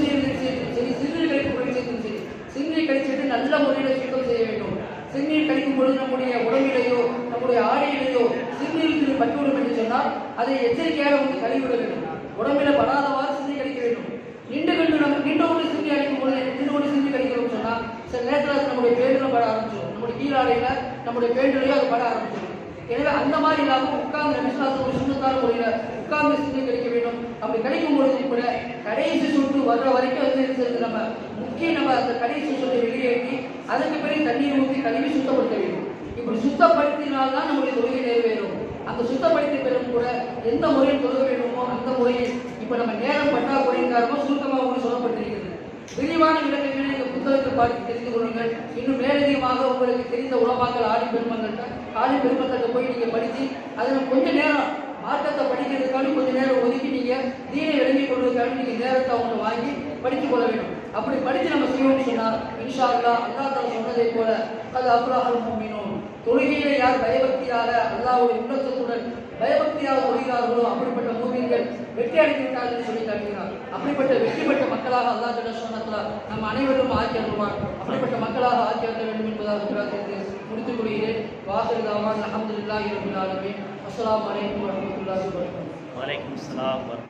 செய்வது சரி சிறுநீர் கழிக்கக்கூடிய விஷயத்திலும் சரி சிறுநீர் கழிச்சுட்டு நல்ல முறையில் சுத்தம் செய்ய வேண்டும். சிறுநீர் கழிக்கும் பொழுது நம்முடைய உடம்பிலேயோ நம்முடைய ஆடையிலேயோ சிறுநீர் பட்டுவிடும் என்று சொன்னால் அதை எச்சரிக்கையாக வந்து கழுவிவிட வேண்டும். உடம்பில படாதவாறு சிறுநீர் கழிக்க வேண்டும். நின்று கொண்டு சிறுநீர் அடிக்கும் பொழுது நின்று கொண்டு சிறுநீர் கழிக்கிறோம் சொன்னால் சில நேரத்தில் அது நம்முடைய பேண்டில் பட ஆரம்பிச்சிடும். நம்முடைய கீழாடையில நம்முடைய பேண்டிலையோ அது பட ஆரம்பிச்சிடும். எனவே அந்த மாதிரி இல்லாமல் உட்கார்ந்து நபிசுல்லாஹ் சுண்ணத்தான முறையில உட்கார்ந்து சிறுநீர் கழிக்க வேண்டும். அப்படி கழிக்கும் பொழுது கூட கடைசி சுட்டு வர்ற வரைக்கும் வந்து நம்ம அந்த கடைசி சுட்டை வெளியேற்றி அதற்கு பிறகு தண்ணீர் ஊற்றி கழுவி சுத்தப்படுத்த வேண்டும். இப்படி சுத்தப்படுத்தினால்தான் நம்முடைய தொழுகை நிறைவேறும். அந்த சுத்தப்படுத்திய பிறகு கூட எந்த முறையில் தொழுக வேண்டுமோ அந்த முறையில் இப்ப நம்ம நேரம் பற்றாக்குறையின் காரணமாக சுருக்கமாக உங்களுக்கு சொல்லப்பட்டிருக்கிறது. விரிவான விளக்கங்களை இந்த புத்தகத்தை பார்த்து தெரிந்து கொள்ளுங்கள். இன்னும் மேலதிகமாக உங்களுக்கு தெரிந்த உலமாக்கள் ஆடி பெருமக்கள்கிட்ட போய் நீங்க படித்து அதில் கொஞ்ச நேரம் மார்க்கத்தை படிக்கிறதுக்காக கொஞ்ச நேரம் ஒதுக்கி நீங்க தீனை விளங்கிக் கொள்வதற்காக நீங்க நேரத்தை அவங்க வாங்கி படித்துக் கொள்ள வேண்டும். அப்படி படித்து நம்ம செய்வோம்னு சொன்னால் இன்ஷா அல்லாஹ் அல்லாஹ் சொன்னதை போல அது அஃப்லாஹுல் முஃமினூன் தொழுகையில யார் பயபக்தியாக அல்லாஹ்வுடைய உள்ளத்துடன் பயபக்தியாக தொழுகிறார்களோ அப்படிப்பட்ட மூமின்கள் வெற்றி அடைந்து விட்டார்கள் சொல்லி காட்டுகிறார். அப்படிப்பட்ட வெற்றி பெற்ற மக்களாக அல்லாஹ் ஜல்ல ஷஅனஹு நம் அனைவரும் ஆக்கி அருள்வார். அப்படிப்பட்ட மக்களாக ஆக்கி அருள வேண்டும் என்பதாக பிரார்த்தித்து முடித்துக் கொள்கிறேன். வாஹிர் தஅவானா அல்ஹம்துலில்லாஹி ரப்பில் ஆலமீன். அஸ்ஸலாமு அலைக்கும் வரஹ்மத்துல்லாஹி வபரகாத்துஹு. வலைக்கும் ஸலாம்.